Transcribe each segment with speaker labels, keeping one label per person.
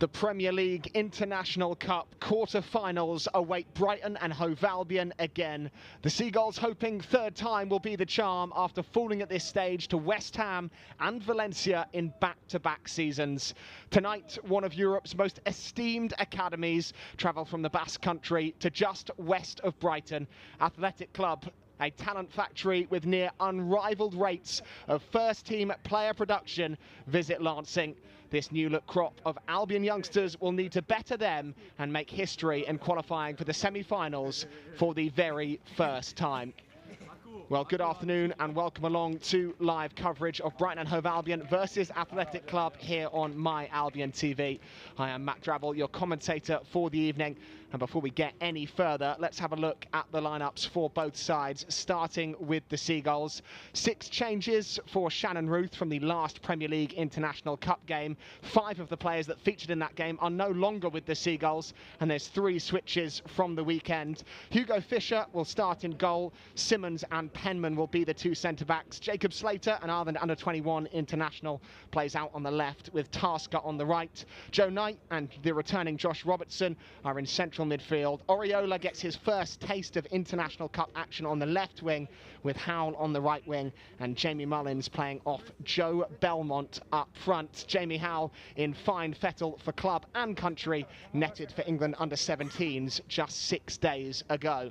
Speaker 1: The Premier League International Cup quarter-finals await Brighton and Hove Albion again. The Seagulls hoping third time will be the charm after falling at this stage to West Ham and Valencia in back-to-back seasons. Tonight, one of Europe's most esteemed academies travel from the Basque Country to just west of Brighton. Athletic Club, a talent factory with near unrivaled rates of first-team player production, visit Lancing. This new-look crop of Albion youngsters will need to better them and make history in qualifying for the semi-finals for the very first time. Well, good afternoon and welcome along to live coverage of Brighton and Hove Albion versus Athletic Club here on My Albion TV. I am Matt Drabble, your commentator for the evening. And before we get any further, let's have a look at the lineups for both sides, starting with the Seagulls. 6 changes for Shannon Ruth from the last Premier League International Cup game. 5 of the players that featured in that game are no longer with the Seagulls, and there's 3 switches from the weekend. Hugo Fisher will start in goal. Simmons and Penman will be the 2 centre-backs. Jacob Slater, an Ireland under-21 international, plays out on the left with Tasker on the right. Joe Knight and the returning Josh Robertson are in central midfield. Oriola gets his first taste of International Cup action on the left wing with Howell on the right wing, and Jamie Mullins playing off Joe Belmont up front. Jamie Howell in fine fettle for club and country, netted for England under-17s just 6 days ago.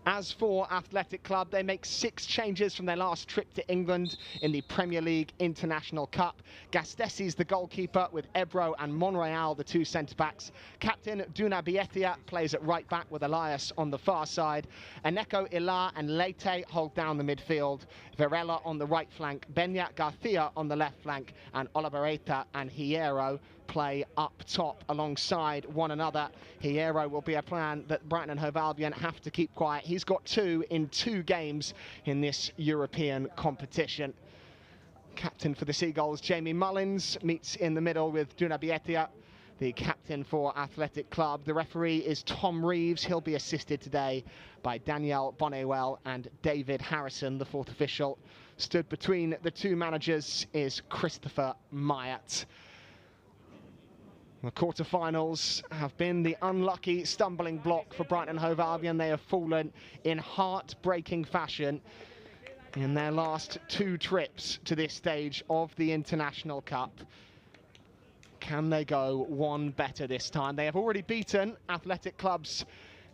Speaker 1: As for Athletic Club, they make 6 changes from their last trip to England in the Premier League International Cup. Gastesi's the goalkeeper with Ebro and Monreal, the 2 centre-backs. Captain Duna Bietia plays at right back with Elias on the far side. Eneko Ilar and Leite hold down the midfield. Varela on the right flank, Benyat Garcia on the left flank, and Oliveira and Hierro play up top alongside one another. Hierro will be a plan that Brighton and Hove Albion have to keep quiet. He's got 2 in 2 games in this European competition. Captain for the Seagulls, Jamie Mullins, meets in the middle with Duna Bietia, the captain for Athletic Club. The referee is Tom Reeves. He'll be assisted today by Danielle Bonnewell and David Harrison. The 4th official stood between the 2 managers is Christopher Myatt. The quarter-finals have been the unlucky stumbling block for Brighton and Hove Albion. They have fallen in heartbreaking fashion in their last 2 trips to this stage of the International Cup. Can they go one better this time? They have already beaten Athletic Club's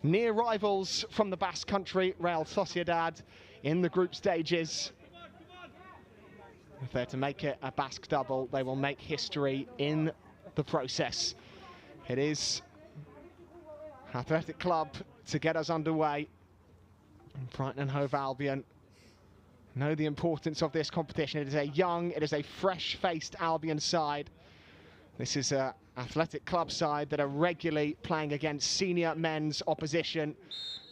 Speaker 1: near rivals from the Basque Country, Real Sociedad, in the group stages. If they're to make it a Basque double, they will make history in the process. It is Athletic Club to get us underway. And Brighton and Hove Albion know the importance of this competition. It is a young, it is a fresh-faced Albion side. This is an Athletic Club side that are regularly playing against senior men's opposition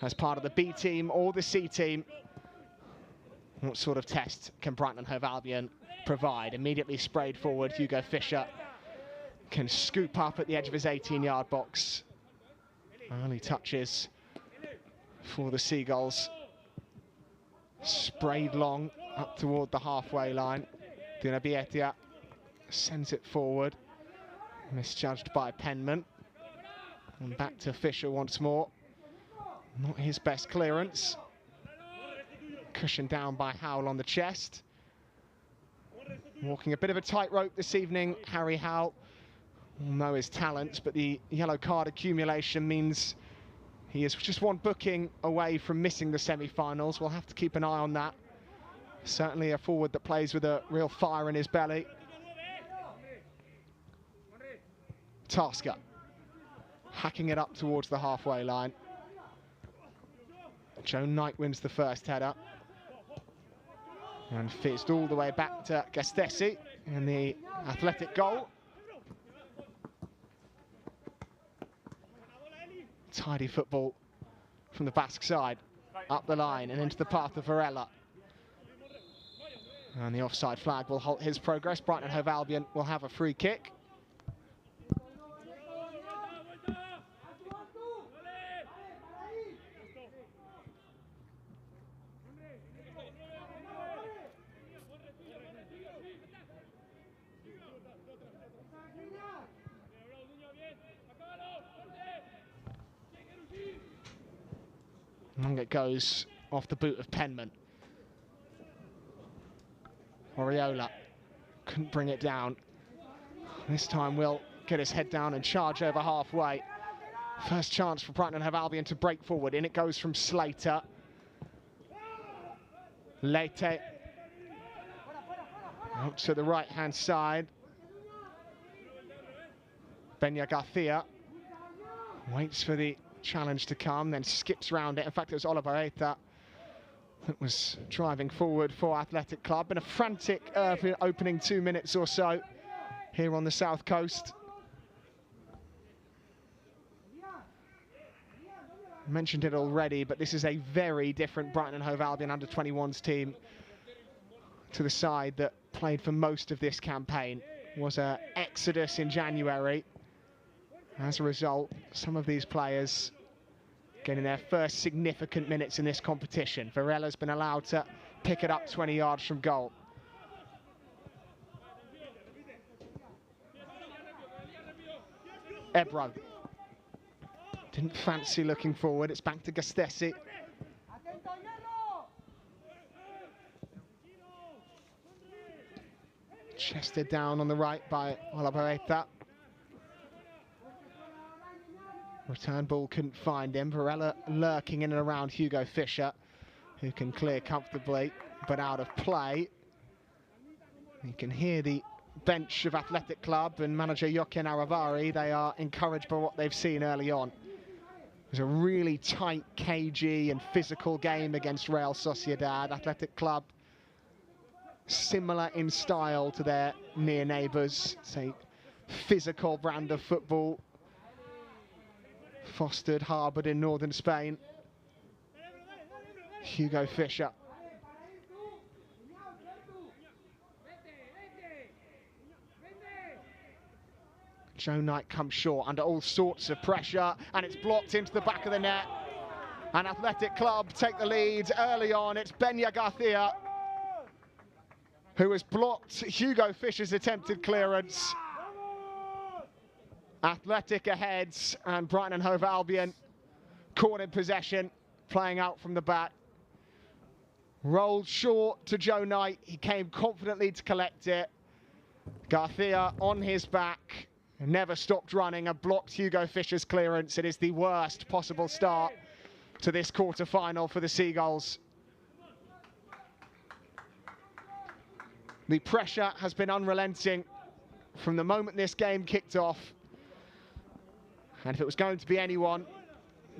Speaker 1: as part of the B team or the C team. What sort of test can Brighton and Hove Albion provide? Immediately sprayed forward, Hugo Fisher can scoop up at the edge of his 18-yard box. Early touches for the Seagulls. Sprayed long up toward the halfway line. Duna Bietia sends it forward. Misjudged by Penman. And back to Fisher once more. Not his best clearance. Cushioned down by Howell on the chest. Walking a bit of a tightrope this evening, Harry Howell. We'll know his talents, but the yellow card accumulation means he is just one booking away from missing the semi-finals. We'll have to keep an eye on that. Certainly a forward that plays with a real fire in his belly. Tasker hacking it up towards the halfway line. Joe Knight wins the first header and fizzed all the way back to Gastesi in the Athletic goal. Tidy football from the Basque side, up the line and into the path of Varela. And the offside flag will halt his progress. Brighton and Hove Albion will have a free kick. Long it goes off the boot of Penman. Oriola couldn't bring it down. This time will get his head down and charge over halfway. First chance for Brighton and Hove Albion to break forward. In it goes from Slater. Leite out to the right-hand side. Benya Garcia waits for the challenge to come, then skips round it. In fact, it was Oliveira that was driving forward for Athletic Club. Been a frantic opening 2 minutes or so here on the south coast. I mentioned it already, but this is a very different Brighton and Hove Albion under-21s team to the side that played for most of this campaign. It was an exodus in January. As a result, some of these players getting their first significant minutes in this competition. Varella's been allowed to pick it up 20 yards from goal. Ebro didn't fancy looking forward. It's back to Gastesi. Chested down on the right by Oliveira. Return ball couldn't find him. Varela lurking in and around Hugo Fisher, who can clear comfortably, but out of play. You can hear the bench of Athletic Club and manager Joaquin Aravari. They are encouraged by what they've seen early on. It was a really tight, cagey and physical game against Real Sociedad. Athletic Club, similar in style to their near neighbours. It's a physical brand of football, fostered, harboured in northern Spain. Hugo Fisher. Joe Knight comes short under all sorts of pressure, and it's blocked into the back of the net. And Athletic Club take the lead early on. It's Benya Garcia who has blocked Hugo Fisher's attempted clearance. Athletic ahead, and Brighton and Hove Albion caught in possession, playing out from the back. Rolled short to Joe Knight. He came confidently to collect it. Garcia on his back, never stopped running and blocked Hugo Fisher's clearance. It is the worst possible start to this quarter-final for the Seagulls. The pressure has been unrelenting from the moment this game kicked off. And if it was going to be anyone,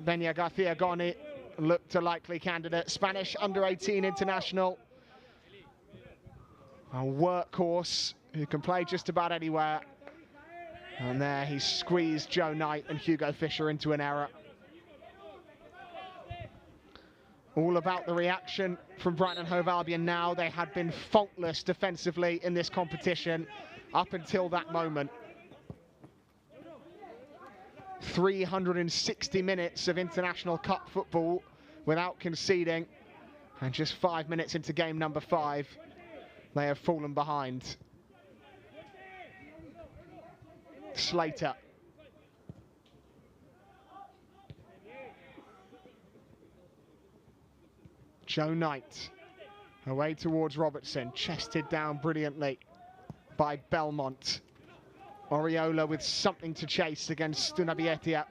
Speaker 1: Benya Garcia Goni looked a likely candidate. Spanish under-18 international. A workhorse who can play just about anywhere. And there he squeezed Joe Knight and Hugo Fisher into an error. All about the reaction from Brighton and Hove Albion now. They had been faultless defensively in this competition up until that moment. 360 minutes of International Cup football without conceding, and just 5 minutes into game number 5, they have fallen behind. Slater. Joe Knight away towards Robertson, chested down brilliantly by Belmont. Oriola with something to chase against Stunabietia.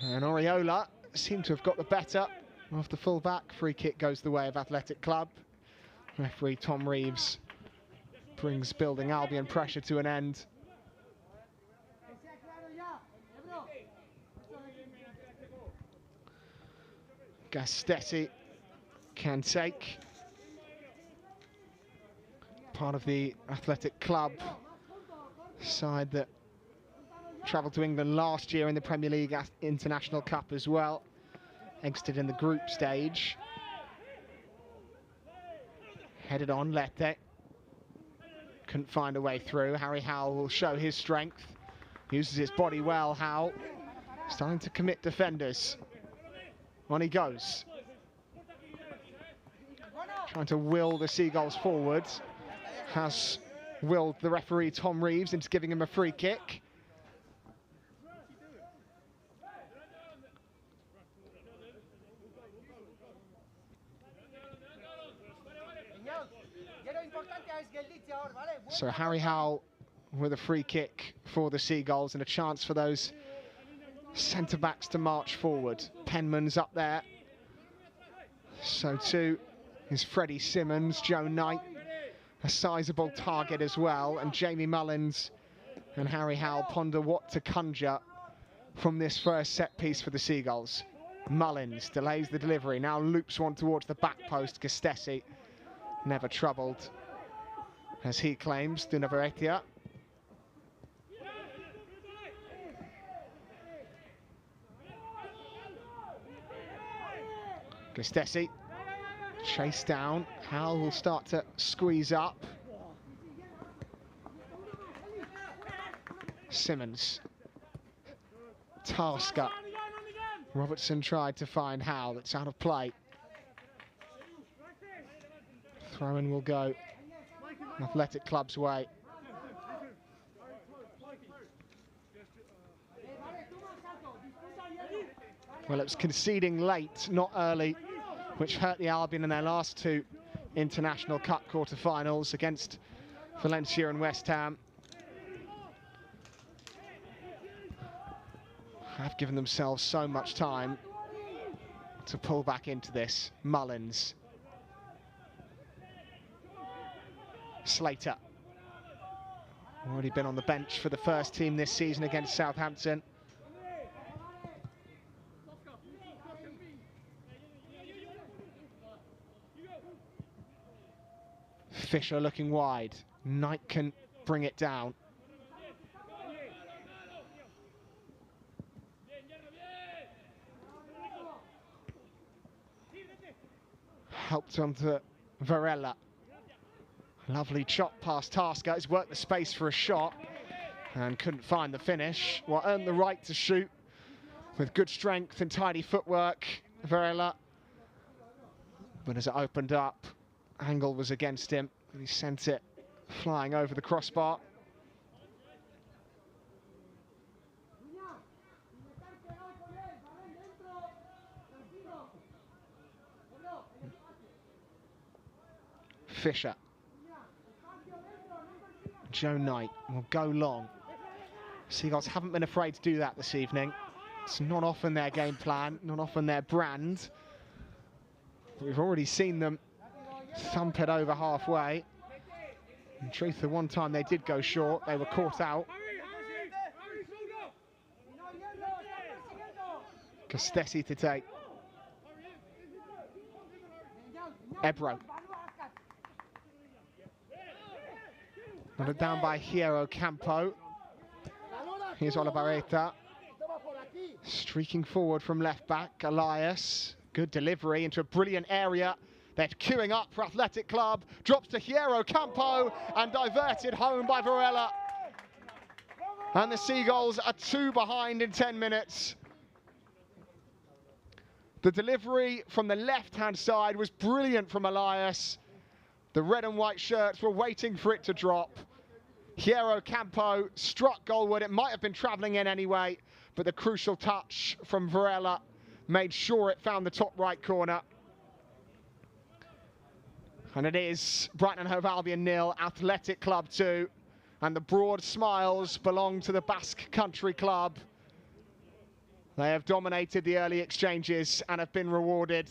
Speaker 1: And Oriola seemed to have got the better of the full-back. Free kick goes the way of Athletic Club. Referee Tom Reeves brings building Albion pressure to an end. Gastesi can take. Part of the Athletic Club side that travelled to England last year in the Premier League International Cup as well. Exited in the group stage. Headed on, Lete. Couldn't find a way through. Harry Howell will show his strength. Uses his body well, Howell. Starting to commit defenders. On he goes. Trying to will the Seagulls forward. Has willed the referee Tom Reeves into giving him a free kick. So Harry Howell with a free kick for the Seagulls and a chance for those centre-backs to march forward. Penman's up there. So too is Freddie Simmons, Joe Knight, a sizable target as well, and Jamie Mullins and Harry Howell ponder what to conjure from this first set piece for the Seagulls. Mullins delays the delivery, now loops one towards the back post. Gastesi never troubled, as he claims, de Navarretia. Gastesi chased down. Howell will start to squeeze up. Simmons. Tasker. Robertson tried to find Howell. That's out of play. Throw-in will go Athletic Club's way. Well, it was conceding late, not early, which hurt the Albion in their last two International Cup quarter-finals against Valencia and West Ham. Have given themselves so much time to pull back into this. Mullins. Slater. Already been on the bench for the first team this season against Southampton. Fisher looking wide. Knight can bring it down. Helped onto Varela. Lovely chop past Tasker. He's worked the space for a shot and couldn't find the finish. Well, earned the right to shoot with good strength and tidy footwork, Varela. But as it opened up, angle was against him and he sent it flying over the crossbar. Fisher. Joe Knight will go long. Seagulls haven't been afraid to do that this evening. It's not often their game plan, not often their brand. But we've already seen them thump it over halfway. In truth, the one time they did go short, they were caught out. Gastesi to take. Ebro. Nodded down by Hierro Campo. Here's Olavareta. Streaking forward from left back, Elias. Good delivery into a brilliant area. They're queuing up for Athletic Club. Drops to Hierro Campo and diverted home by Varela. And the Seagulls are 2 behind in 10 minutes. The delivery from the left-hand side was brilliant from Elias. The red and white shirts were waiting for it to drop. Hierro Campo struck goalward. It might have been travelling in anyway, but the crucial touch from Varela made sure it found the top right corner. And it is Brighton and Hove Albion 0, Athletic Club 2. And the broad smiles belong to the Basque Country Club. They have dominated the early exchanges and have been rewarded.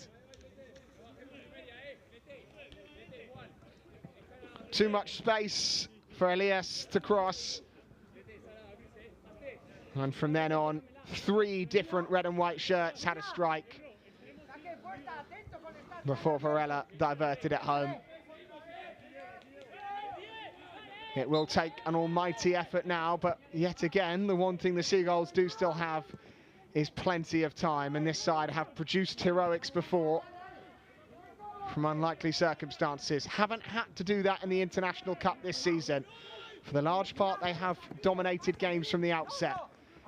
Speaker 1: Too much space for Elias to cross. And from then on, 3 different red and white shirts had a strike before Varela diverted it home. It will take an almighty effort now, but yet again, the one thing the Seagulls do still have is plenty of time, and this side have produced heroics before from unlikely circumstances. Haven't had to do that in the International Cup this season. For the large part, they have dominated games from the outset.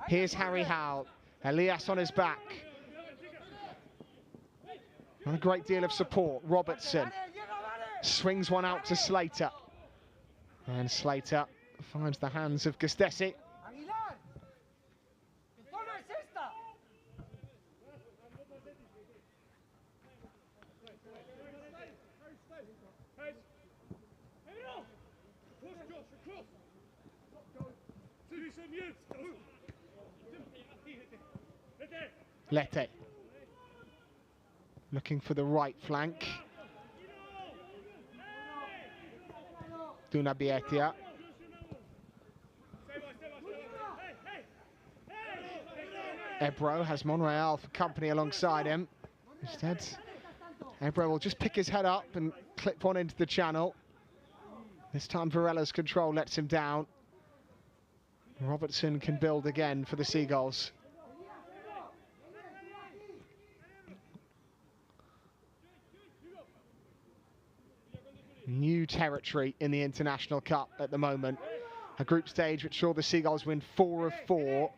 Speaker 1: Here's Harry Howell. Elias on his back. Not a great deal of support. Robertson swings one out to Slater. And Slater finds the hands of Gastesi. Lete. Looking for the right flank. Duna Bietia. Ebro has Monreal for company alongside him. Instead, Ebro will just pick his head up and clip on into the channel. This time Varella's control lets him down. Robertson can build again for the Seagulls. New territory in the International Cup at the moment. A group stage which saw the Seagulls win 4 of 4,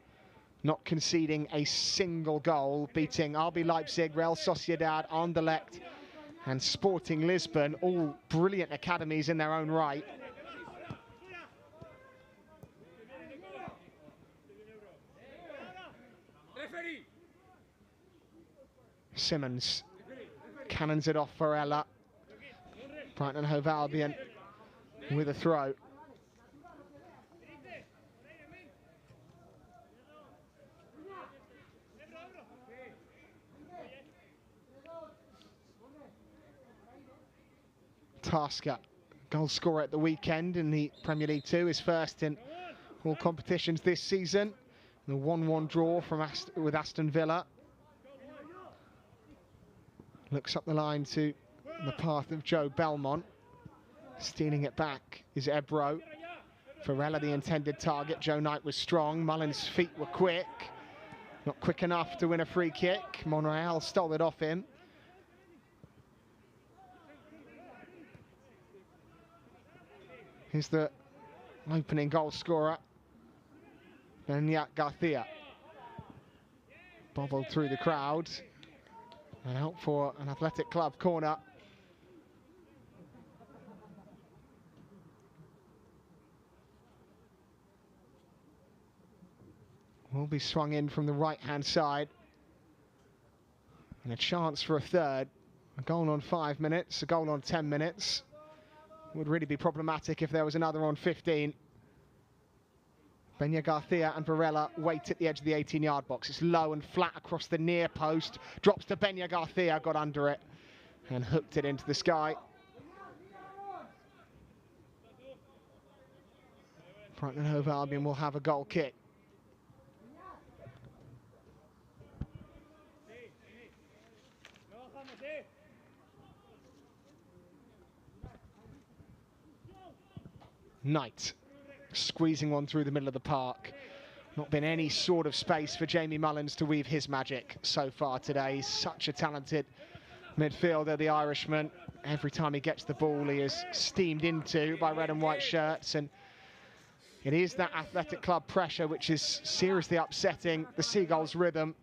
Speaker 1: not conceding a single goal, beating RB Leipzig, Real Sociedad, Anderlecht and Sporting Lisbon, all brilliant academies in their own right. Simmons cannons it off Varela. Brighton and Hove Albion with a throw. Tasker, goal scorer at the weekend in the Premier League 2, his first in all competitions this season. The 1-1 draw from with Aston Villa. Looks up the line to the path of Joe Belmont. Stealing it back is Ebro. Varela the intended target. Joe Knight was strong. Mullins' feet were quick. Not quick enough to win a free kick. Monreal stole it off him. Here's the opening goal scorer, Benyat Garcia. Bobbled through the crowd and out for an Athletic Club corner. Will be swung in from the right-hand side. And a chance for a third. A goal on 5 minutes, a goal on 10 minutes. Would really be problematic if there was another on 15. Benyat Garcia and Varela wait at the edge of the 18-yard box. It's low and flat across the near post. Drops to Benyat Garcia, got under it and hooked it into the sky. Brighton and Hove Albion will have a goal kick. Knight squeezing one through the middle of the park. Not been any sort of space for Jamie Mullins to weave his magic so far today. He's such a talented midfielder, the Irishman. Every time he gets the ball, he is steamed into by red and white shirts. And it is that Athletic Club pressure which is seriously upsetting the Seagulls' rhythm.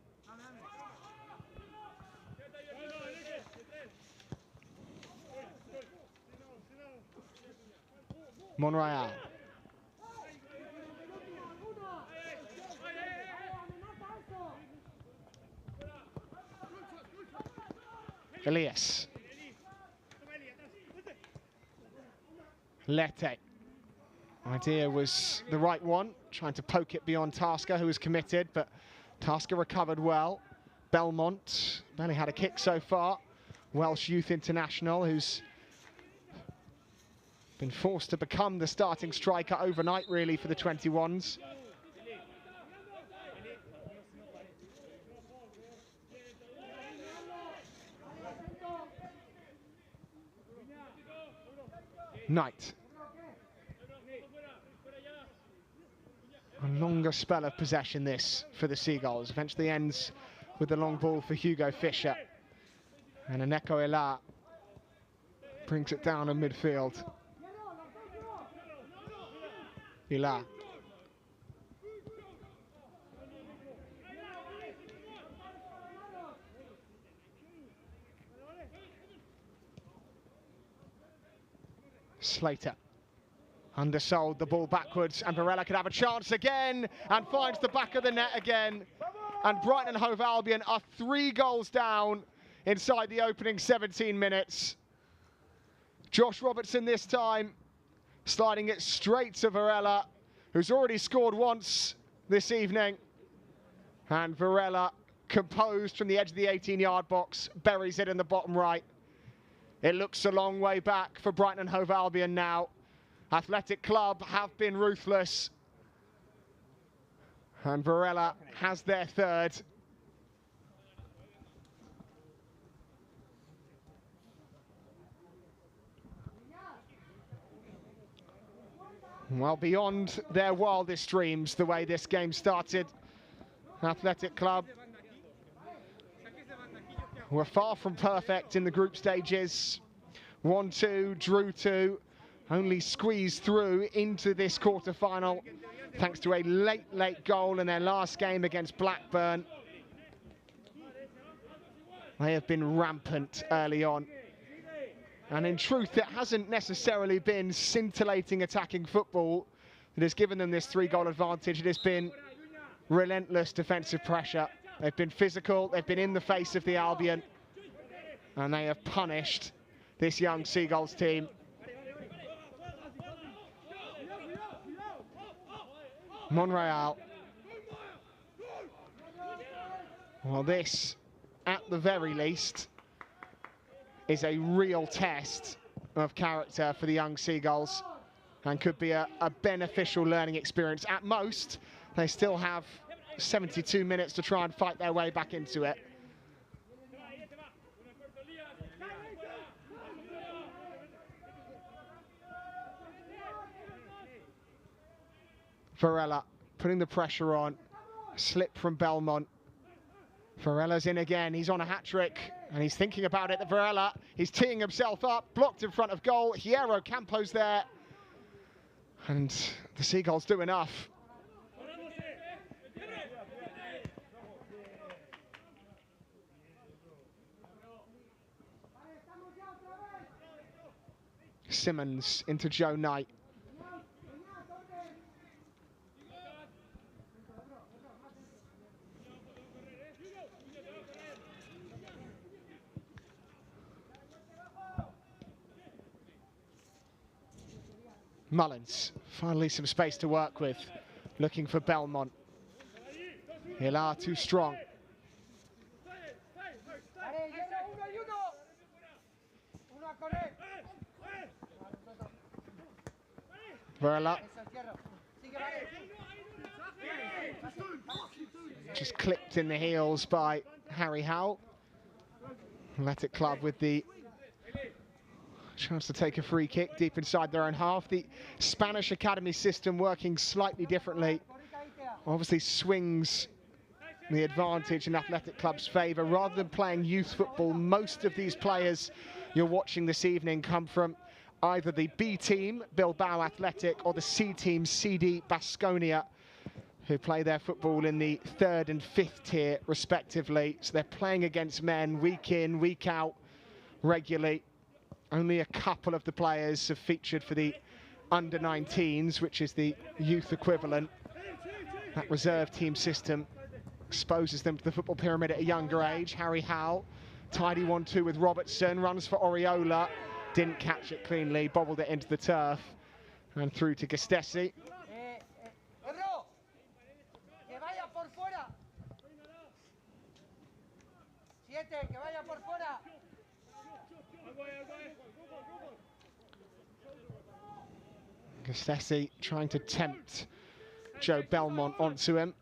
Speaker 1: Monreal. Elias. Lete. Idea was the right one, trying to poke it beyond Tasker, who was committed, but Tasker recovered well. Belmont barely had a kick so far. Welsh youth international, who's been forced to become the starting striker overnight, really, for the 21s. Knight. A longer spell of possession this for the Seagulls. Eventually ends with the long ball for Hugo Fischer. And Aneko Ela brings it down in midfield. Ela. Slater. Undersold the ball backwards, and Varela could have a chance again, and finds the back of the net again. And Brighton and Hove Albion are 3 goals down inside the opening 17 minutes. Josh Robertson this time, sliding it straight to Varela, who's already scored once this evening. And Varela, composed from the edge of the 18-yard box, buries it in the bottom right. It looks a long way back for Brighton and Hove Albion now. Athletic Club have been ruthless. And Varela has their third. Well, beyond their wildest dreams, the way this game started, Athletic Club were far from perfect in the group stages. 1-2, drew 2, only squeezed through into this quarter-final thanks to a late goal in their last game against Blackburn. They have been rampant early on. And in truth, it hasn't necessarily been scintillating attacking football that has given them this 3-goal advantage. It has been relentless defensive pressure. They've been physical, they've been in the face of the Albion, and they have punished this young Seagulls team. Monreal. Well, this, at the very least, is a real test of character for the young Seagulls and could be a beneficial learning experience. At most, they still have 72 minutes to try and fight their way back into it. Varela putting the pressure on, slip from Belmont. Varela's in again, he's on a hat-trick, and he's thinking about it. Varela, he's teeing himself up, blocked in front of goal. Hierro Campo's there, and the Seagulls do enough. Simmons into Joe Knight. Mullins, finally some space to work with, looking for Belmont. Hilar too strong. Varela. Just clipped in the heels by Harry Howell. Athletic Club with the chance to take a free kick deep inside their own half. The Spanish academy system working slightly differently obviously swings the advantage in Athletic Club's favour. Rather than playing youth football, most of these players you're watching this evening come from either the B team, Bilbao Athletic, or the C team, CD Baskonia, who play their football in the 3rd and 5th tier respectively. So they're playing against men week in, week out, regularly. Only a couple of the players have featured for the under-19s, which is the youth equivalent. That reserve team system exposes them to the football pyramid at a younger age. Harry Howell, tidy 1-2 with Robertson, runs for Oriola, didn't catch it cleanly, bobbled it into the turf, and through to Gastesi. Gastesi trying to tempt Joe Belmont onto him.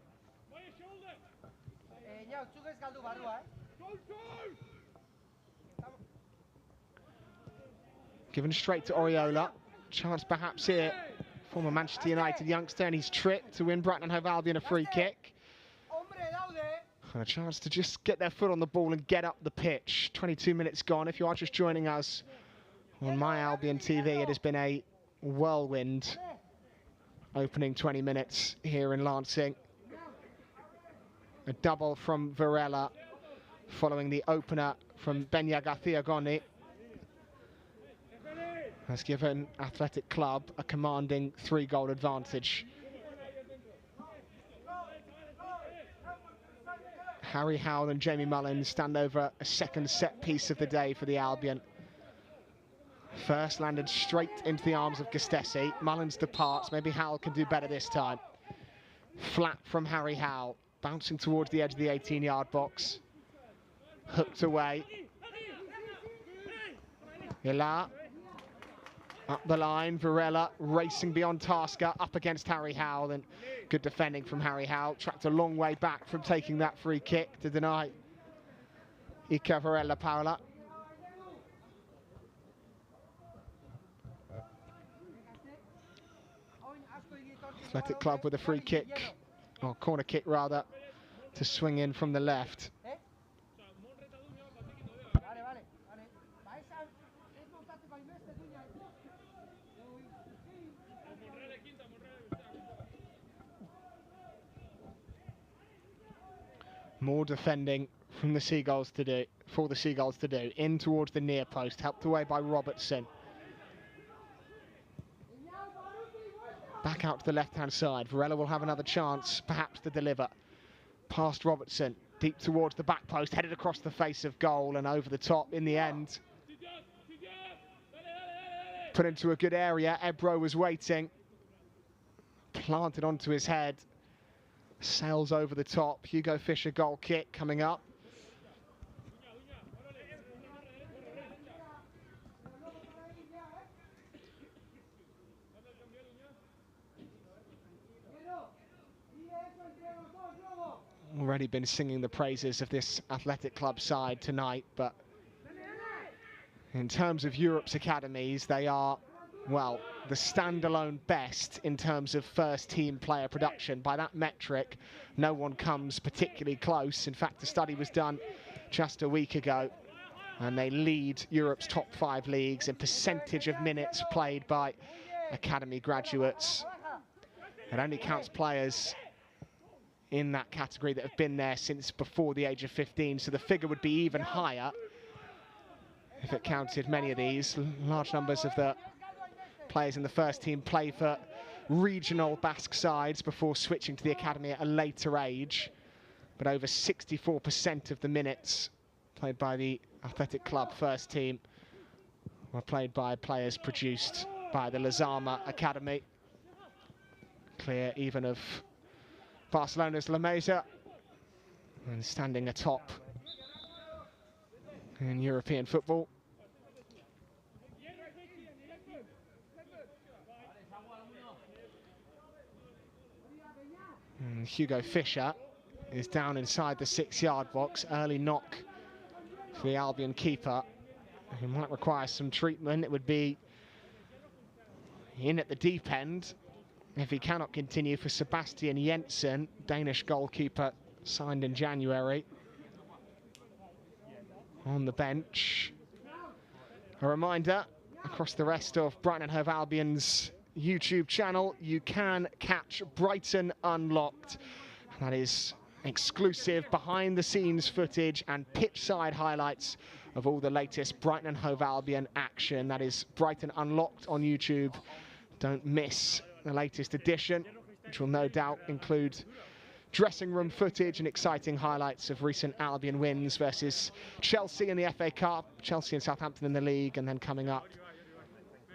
Speaker 1: Given straight to Oriola. Chance perhaps here. Former Manchester United youngster, and he's tripped to win Brighton and Hove Albion a free kick. And a chance to just get their foot on the ball and get up the pitch. 22 minutes gone. If you are just joining us on My Albion TV, it has been a whirlwind opening 20 minutes here in Lancing. A double from Varela following the opener from Benyaga Thiagoni has given Athletic Club a commanding 3-goal advantage. Harry Howell and Jamie Mullins stand over a second set piece of the day for the Albion. First landed straight into the arms of Gustesi. Mullins departs. Maybe Howell can do better this time. Flat from Harry Howell. Bouncing towards the edge of the 18-yard box. Hooked away. Ilar. Up the line. Varela racing beyond Tasker. Up against Harry Howell. And good defending from Harry Howell. Tracked a long way back from taking that free kick to deny Iker Varela Paula. Athletic Club with a free kick, or corner kick rather, to swing in from the left. More defending from the Seagulls to do, for the Seagulls to do. In towards the near post, helped away by Robertson. Back out to the left-hand side. Varela will have another chance, perhaps, to deliver. Past Robertson, deep towards the back post, headed across the face of goal and over the top in the end. Put into a good area. Ebro was waiting. Planted onto his head. Sails over the top. Hugo Fisher goal kick coming up. Already been singing the praises of this Athletic Club side tonight, but in terms of Europe's academies, they are, well, the standalone best in terms of first team player production. By that metric, no one comes particularly close. In fact, the study was done just a week ago, and they lead Europe's top 5 leagues in percentage of minutes played by academy graduates. It only counts players in that category that have been there since before the age of 15, so the figure would be even higher if it counted many of these. Large numbers of the players in the first team play for regional Basque sides before switching to the academy at a later age, but over 64% of the minutes played by the Athletic Club first team were played by players produced by the Lezama Academy. Clear even of Barcelona's La Mesa, and standing atop in European football. And Hugo Fisher is down inside the 6-yard box. Early knock for the Albion keeper. He might require some treatment. It would be in at the deep end if he cannot continue for Sebastian Jensen, Danish goalkeeper, signed in January. On the bench. A reminder, across the rest of Brighton and Hove Albion's YouTube channel, you can catch Brighton Unlocked. That is exclusive behind-the-scenes footage and pitch-side highlights of all the latest Brighton and Hove Albion action. That is Brighton Unlocked on YouTube. Don't miss the latest edition, which will no doubt include dressing room footage and exciting highlights of recent Albion wins versus Chelsea in the FA Cup, Chelsea and Southampton in the league, and then coming up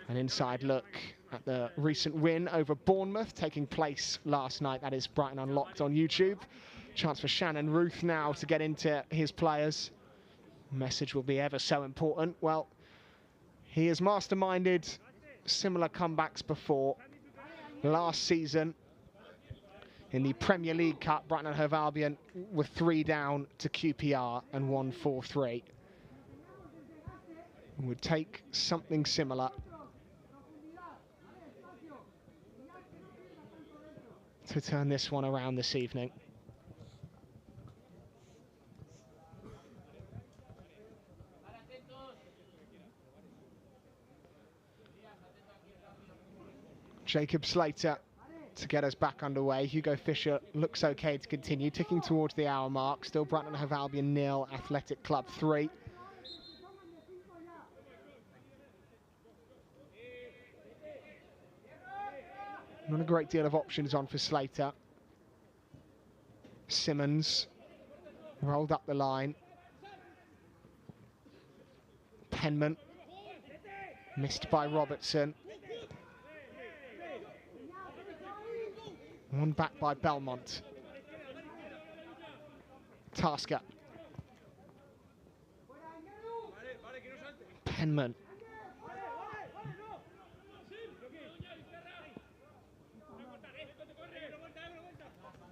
Speaker 1: an inside look at the recent win over Bournemouth taking place last night. That is Brighton Unlocked on YouTube. Chance for Shannon Ruth now to get into his players. Message will be ever so important. Well, he has masterminded similar comebacks before. Last season in the Premier League Cup, Brighton and Hove Albion were 3 down to QPR and won 4-3. Would take something similar to turn this one around this evening. Jacob Slater to get us back underway. Hugo Fisher looks okay to continue, ticking towards the hour mark. Still Brighton and Hove Albion 0, Athletic Club 3. Not a great deal of options on for Slater. Simmons rolled up the line. Penman Missed by Robertson. One back by Belmont. Tasker. Penman.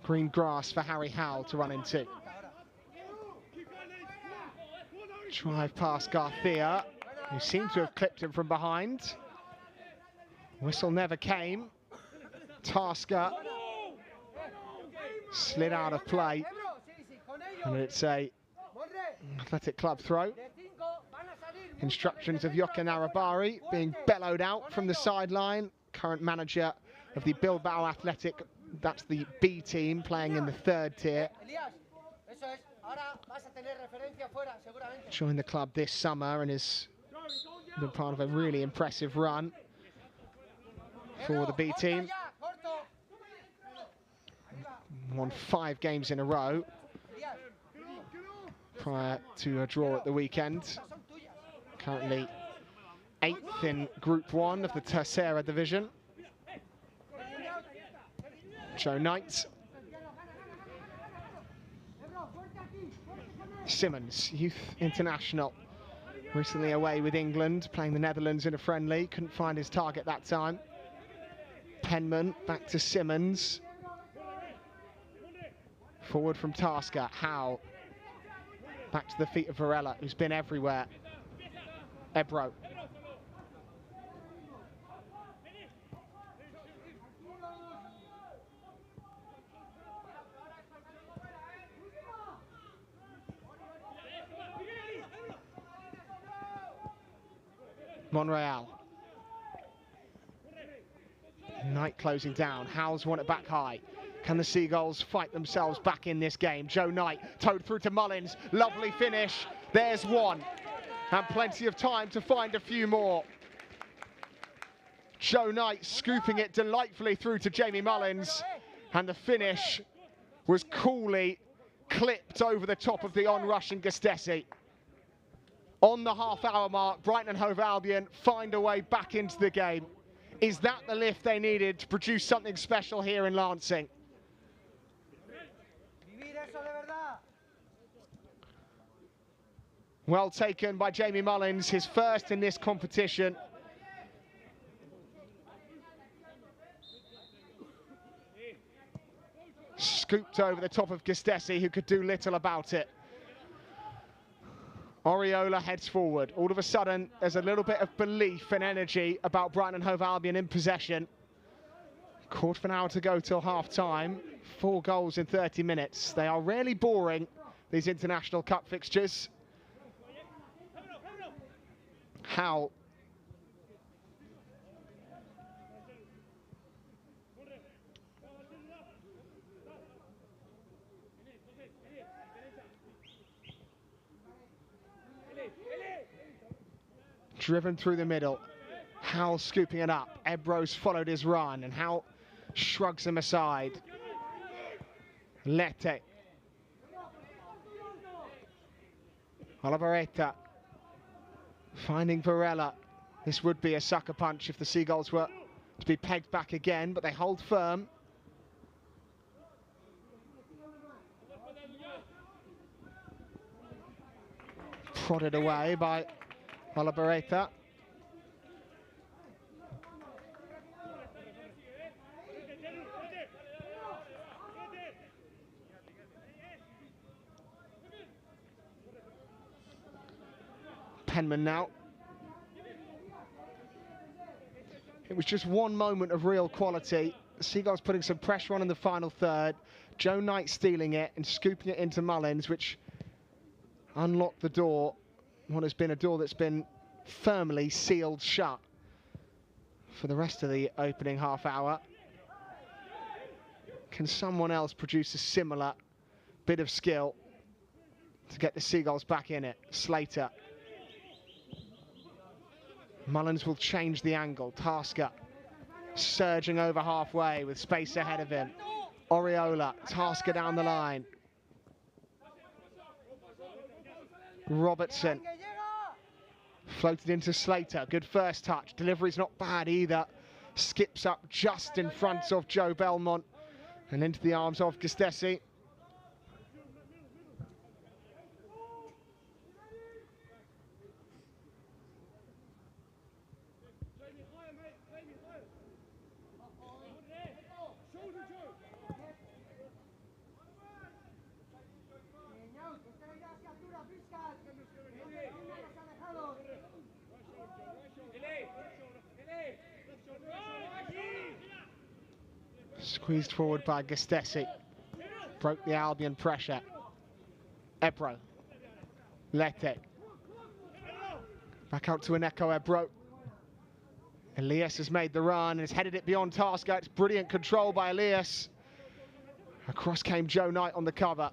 Speaker 1: Green grass for Harry Howell to run into. Drive past Garcia, who seemed to have clipped him from behind. Whistle never came. Tasker slid out of play. And it's a Athletic Club throw. Instructions of Jochen Arabari being bellowed out from the sideline. Current manager of the Bilbao Athletic, that's the B team playing in the third tier. Joined the club this summer and has been part of a really impressive run for the B team. Won 5 games in a row prior to a draw at the weekend. Currently 8th in Group 1 of the Tercera division. Joe Knight. Simmons, youth international. Recently away with England, playing the Netherlands in a friendly. Couldn't find his target that time. Penman, back to Simmons. Forward from Tasker, Howe. Back to the feet of Varela, who's been everywhere. Ebro. Monreal. Knight closing down. Howell's won it back high. Can the Seagulls fight themselves back in this game? Joe Knight towed through to Mullins. Lovely finish. There's one. And plenty of time to find a few more. Joe Knight scooping it delightfully through to Jamie Mullins. And the finish was coolly clipped over the top of the on-rushing Gustesi. On the half-hour mark, Brighton and Hove Albion find a way back into the game. Is that the lift they needed to produce something special here in Lancing? Well taken by Jamie Mullins, his first in this competition. Scooped over the top of Gustesi, who could do little about it. Oriola heads forward. All of a sudden, there's a little bit of belief and energy about Brighton and Hove Albion in possession. Quarter of an hour to go till half-time. 4 goals in 30 minutes. They are rarely boring, these International Cup fixtures. How? Driven through the middle. Howell scooping it up. Ebro's followed his run and Howell shrugs him aside. Lete. Olivereta finding Varela. This would be a sucker punch if the Seagulls were to be pegged back again, but they hold firm. Prodded away by Olivereta. Penman now. It was just one moment of real quality. The Seagulls putting some pressure on in the final third. Joe Knight stealing it and scooping it into Mullins, which unlocked the door. What has been a door that's been firmly sealed shut for the rest of the opening half hour. Can someone else produce a similar bit of skill to get the Seagulls back in it? Slater. Mullins will change the angle. Tasker surging over halfway with space ahead of him. Oriola, Tasker down the line. Robertson Floated into Slater, good first touch. Delivery's not bad either. Skips up just in front of Joe Belmont and into the arms of Gustesi. Squeezed forward by Gustesi. Broke the Albion pressure. Ebro. Lete. Back out to Eneko Ebro. Elias has made the run and has headed it beyond Tasker. It's brilliant control by Elias. Across came Joe Knight on the cover.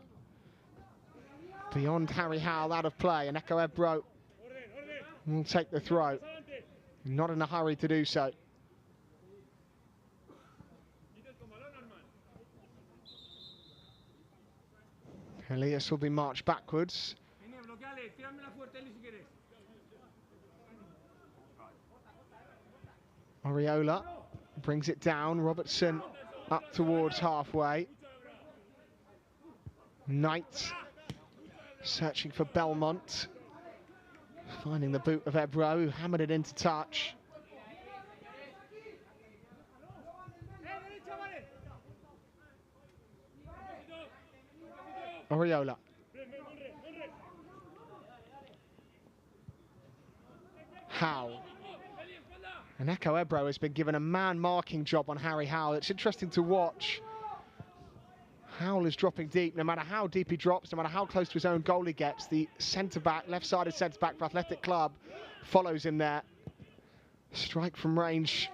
Speaker 1: Beyond Harry Howell, out of play. Eneko Ebro will take the throw. Not in a hurry to do so. Elias will be marched backwards. Oriola brings it down. Robertson up towards halfway. Knight searching for Belmont. Finding the boot of Ebro, who hammered it into touch. Oriola. Howell. And Eneko Ebro has been given a man-marking job on Harry Howell. It's interesting to watch. Howell is dropping deep. No matter how deep he drops, no matter how close to his own goal he gets, the centre-back, left-sided centre-back for Athletic Club follows him there. Strike from range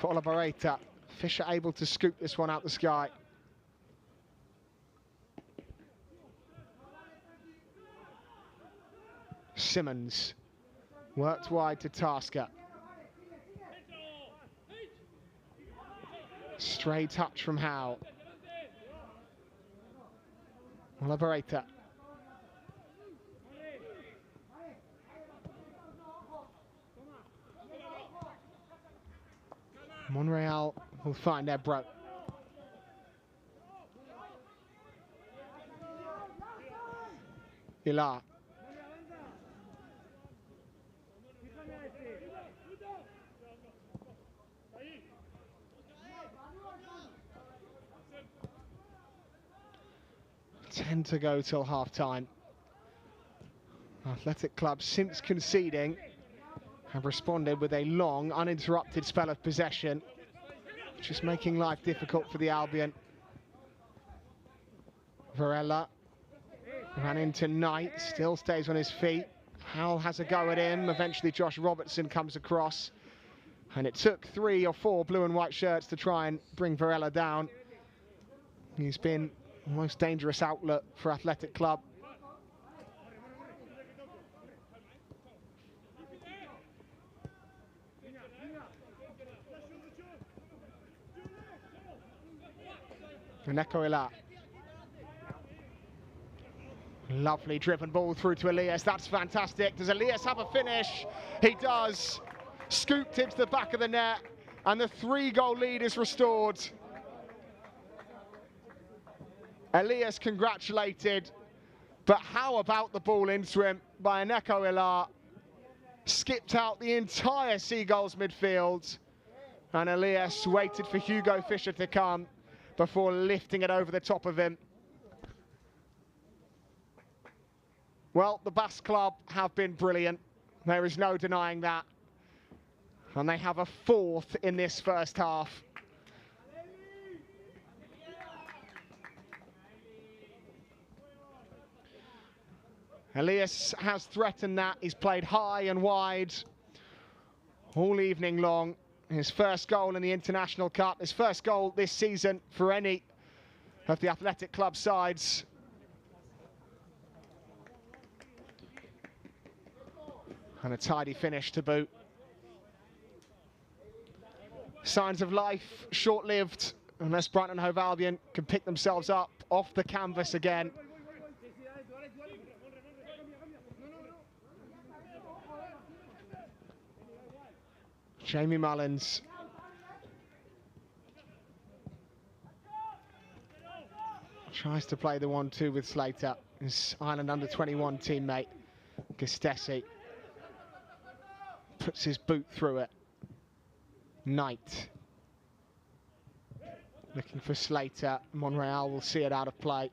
Speaker 1: for Oliveira. Fisher able to scoop this one out the sky. Simmons worked wide to Tasker. Stray touch from Howell. Oliveira. Monreal will find Ebro. Ilar. Ten to go till half-time. Athletic Club, since conceding, have responded with a long, uninterrupted spell of possession, just making life difficult for the Albion. Varela ran into Knight, still stays on his feet. Howell has a go at him. Eventually Josh Robertson comes across. And it took 3 or 4 blue and white shirts to try and bring Varela down. He's been the most dangerous outlet for Athletic Club. Eneko Ebro. Lovely driven ball through to Elias. That's fantastic. Does Elias have a finish? He does. Scooped into the back of the net, and the 3-goal lead is restored. Elias congratulated, but how about the ball into him by Eneko Ebro? Skipped out the entire Seagulls midfield, and Elias waited for Hugo Fisher to come before lifting it over the top of him. Well, the Basque Club have been brilliant. There is no denying that. And they have a 4th in this first half. Elias has threatened that. He's played high and wide all evening long. His first goal in the International Cup, his first goal this season for any of the Athletic Club sides. And a tidy finish to boot. Signs of life, short-lived, unless Brighton and Hove Albion can pick themselves up off the canvas again. Jamie Mullins. Tries to play the 1-2 with Slater. His Ireland under-21 teammate, Gustessi. Puts his boot through it. Knight. Looking for Slater. Monreal will see it out of play.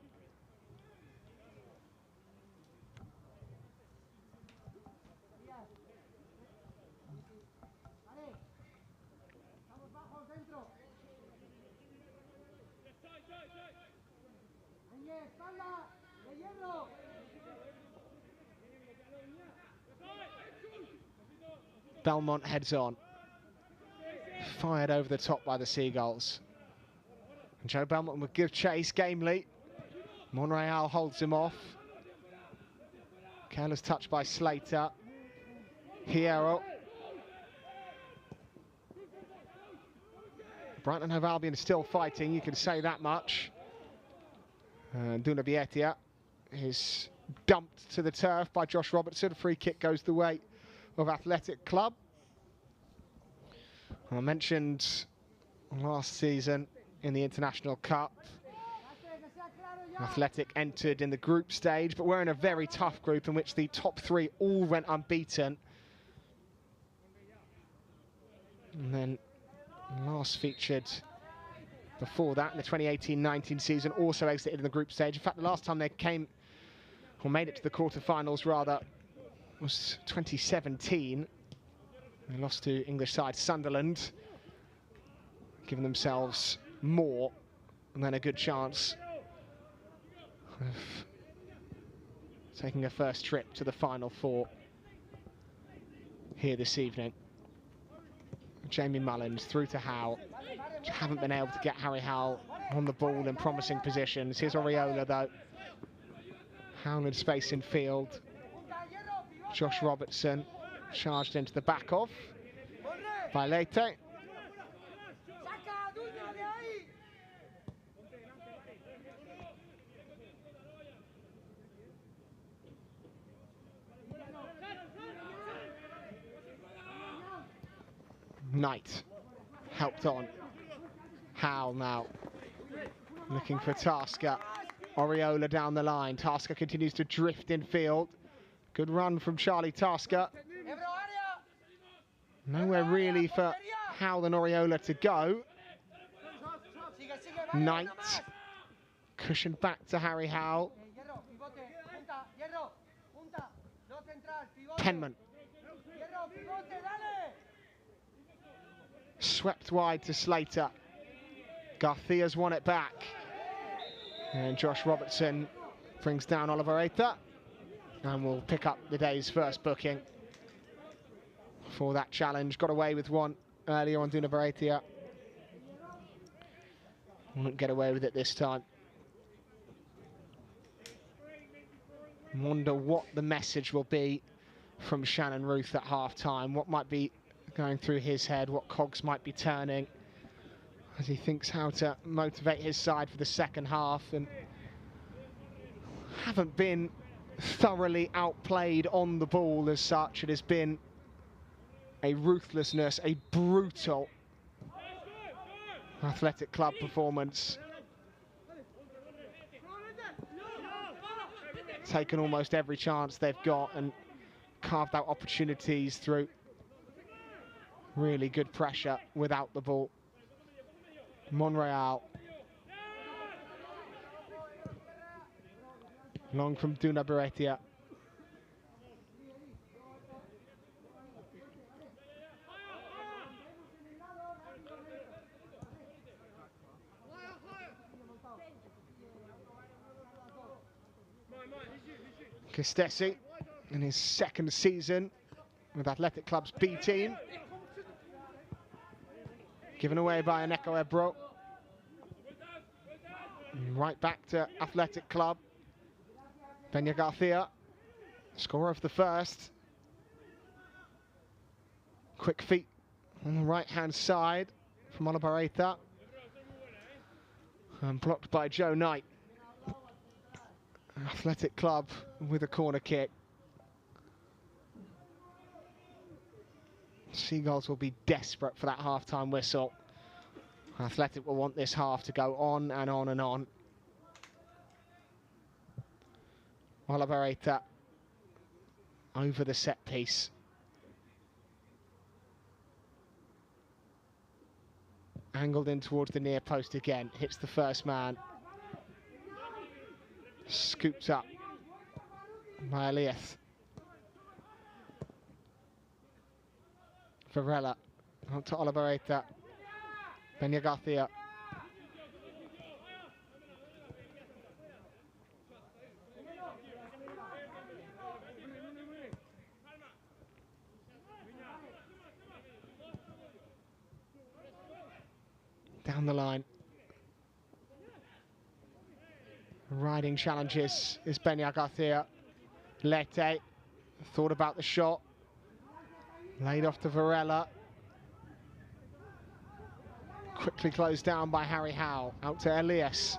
Speaker 1: Belmont heads on. Fired over the top by the Seagulls. And Joe Belmont will give chase gamely. Monreal holds him off. Careless touch by Slater. Hierro. Brighton and Hove Albion still fighting, you can say that much. Duna Bietia is dumped to the turf by Josh Robertson. Free kick goes the way of Athletic Club. I mentioned last season in the International Cup, Athletic entered in the group stage, but we're in a very tough group in which the top three all went unbeaten. And then last featured before that in the 2018-19 season also exited in the group stage. In fact, the last time they came, or made it to the quarterfinals rather, was 2017. They lost to English side Sunderland, giving themselves more and then a good chance of taking a first trip to the Final Four here this evening. Jamie Mullins through to Howe. Haven't been able to get Harry Howe on the ball in promising positions. Here's Oriola though. Howe in space in field. Josh Robertson charged into the back of by Leite. Knight helped on. Howe now looking for Tasker. Oriola down the line. Tasker continues to drift in field. Good run from Charlie Tasker. Nowhere really for Howe and Oriola to go. Knight cushioned back to Harry Howe. Penman swept wide to Slater. Garcia's won it back. And Josh Robertson brings down Oliver Aither. And will pick up the day's first booking for that challenge. Got away with one earlier on Duna Baratia. Won't get away with it this time. Wonder what the message will be from Shannon Ruth at half-time. What might be going through his head, what cogs might be turning as he thinks how to motivate his side for the second half. And haven't been thoroughly outplayed on the ball as such. It has been a ruthlessness, a brutal Athletic Club performance. Taken almost every chance they've got and carved out opportunities through really good pressure without the ball. Monreal. Long from Duna Baratia. Gustessi in his second season with Athletic Club's B team. Given away by Aneko Ebro. Right back to Athletic Club. Peña Garcia, scorer of the first. Quick feet on the right-hand side from Oliver Aither. And blocked by Joe Knight. Athletic Club with a corner kick. Seagulls will be desperate for that half-time whistle. Athletic will want this half to go on and on and on. Oliveira over the set piece. Angled in towards the near post again. Hits the first man. Scooped up by Elias. Varela on to Oliveira. Benya Garcia. Down the line. Riding challenges is Benya Garcia. Lete thought about the shot. Laid off to Varela. Quickly closed down by Harry Howe. Out to Elias.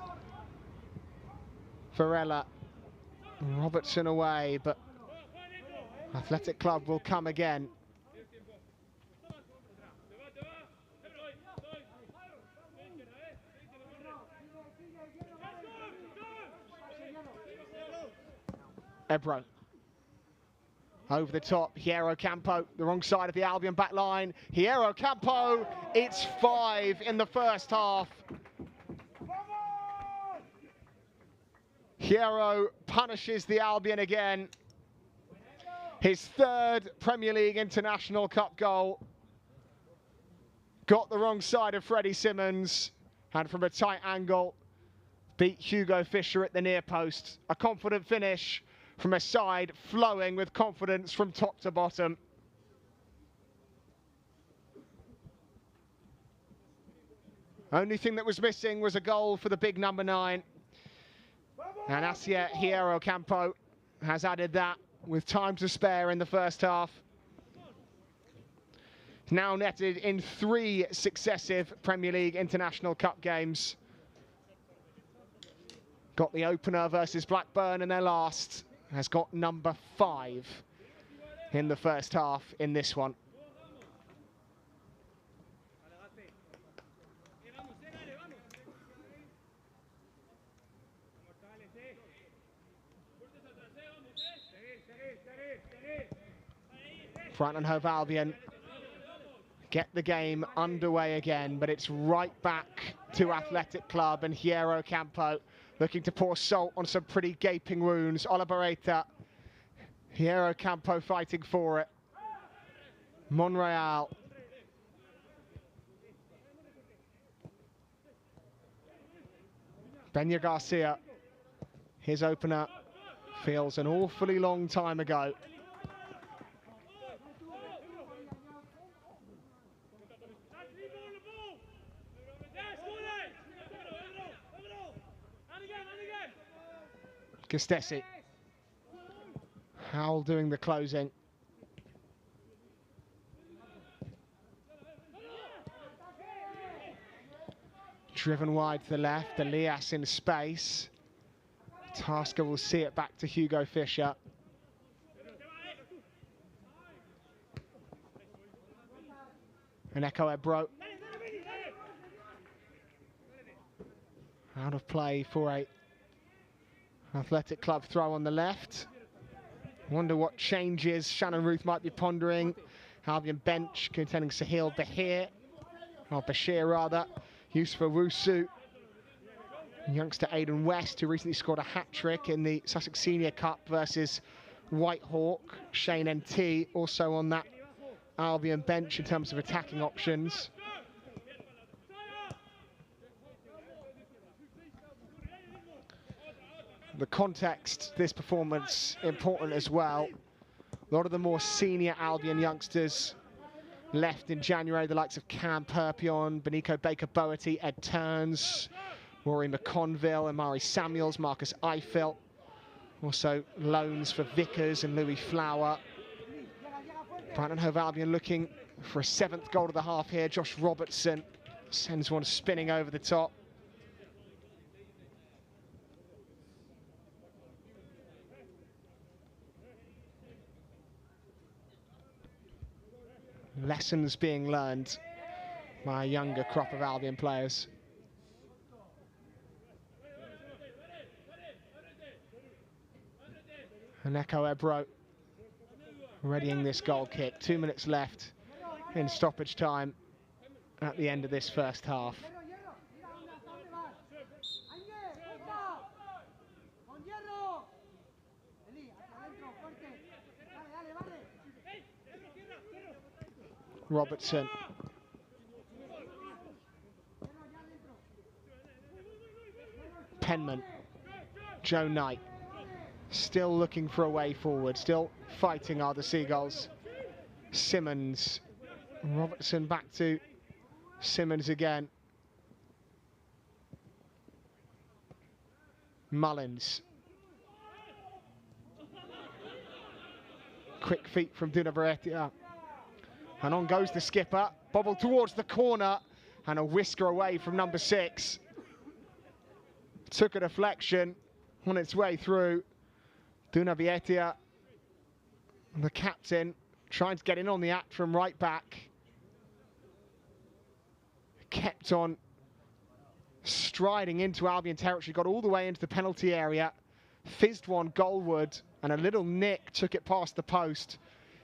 Speaker 1: Varela. Robertson away, but Athletic Club will come again. Ebro. Over the top, Hierro Campo, the wrong side of the Albion back line. Hierro Campo, it's 5 in the first half. Hierro punishes the Albion again. His 3rd Premier League International Cup goal. Got the wrong side of Freddie Simmons, and from a tight angle, beat Hugo Fischer at the near post. A confident finish from a side flowing with confidence from top to bottom. Only thing that was missing was a goal for the big number 9. And Asia Hierro Campo has added that with time to spare in the first half. Now netted in 3 successive Premier League International Cup games. Got the opener versus Blackburn in their last. Has got number 5 in the first half in this one. Brighton and Hove Albion get the game underway again, but it's right back to Athletic Club and Hierro Campo, looking to pour salt on some pretty gaping wounds. Oliveira, Hierro Campo fighting for it. Monreal. Benya Garcia, his opener, feels an awfully long time ago. Gustesi. Howell doing the closing. Driven wide to the left, Elias in space. Tasker will see it back to Hugo Fischer. And Echo Ebro. Out of play for a Athletic Club throw on the left. Wonder what changes Shannon Ruth might be pondering. Albion bench containing Sahil Bahir, or Bashir rather. Yusufa Wusu. Youngster Aidan West, who recently scored a hat-trick in the Sussex Senior Cup versus Whitehawk. Shane NT also on that Albion bench in terms of attacking options. The context, this performance, important as well. A lot of the more senior Albion youngsters left in January, the likes of Cam Perpion, Benico Baker-Boerty, Ed Turns, Rory McConville, Amari Samuels, Marcus Eiffel. Also loans for Vickers and Louis Flower. Brighton and Hove Albion looking for a 7th goal of the half here. Josh Robertson sends one spinning over the top. Lessons being learned by a younger crop of Albion players. And Echo Ebro readying this goal kick. 2 minutes left in stoppage time at the end of this first half. Robertson. Penman. Joe Knight. Still looking for a way forward. Still fighting are the Seagulls. Simmons. Robertson back to Simmons again. Mullins. Quick feet from Duna Varela. And on goes the skipper. Bobble towards the corner. And a whisker away from number 6. Took a deflection on its way through. Duna Varela, the captain, trying to get in on the act from right back. Kept on striding into Albion territory, got all the way into the penalty area, fizzed one goalward, and a little nick took it past the post.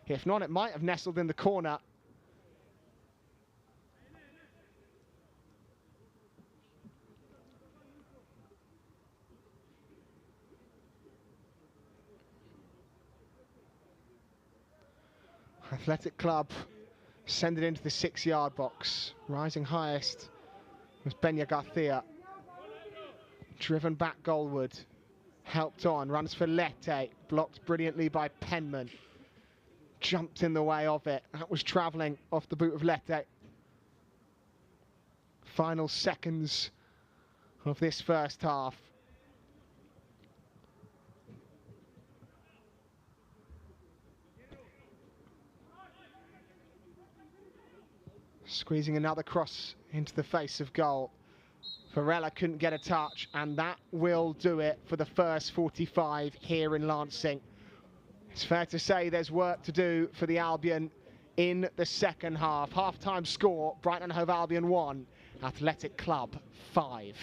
Speaker 1: If not, it might have nestled in the corner. Athletic Club send it into the 6-yard box. Rising highest was Benya Garcia. Driven back goalward. Helped on, runs for Lete. Blocked brilliantly by Penman. Jumped in the way of it. That was travelling off the boot of Lete. Final seconds of this first half. Squeezing another cross into the face of goal. Varela couldn't get a touch, and that will do it for the first 45 here in Lancing. It's fair to say there's work to do for the Albion in the second half. Half-time score, Brighton and Hove Albion 1, Athletic Club 5.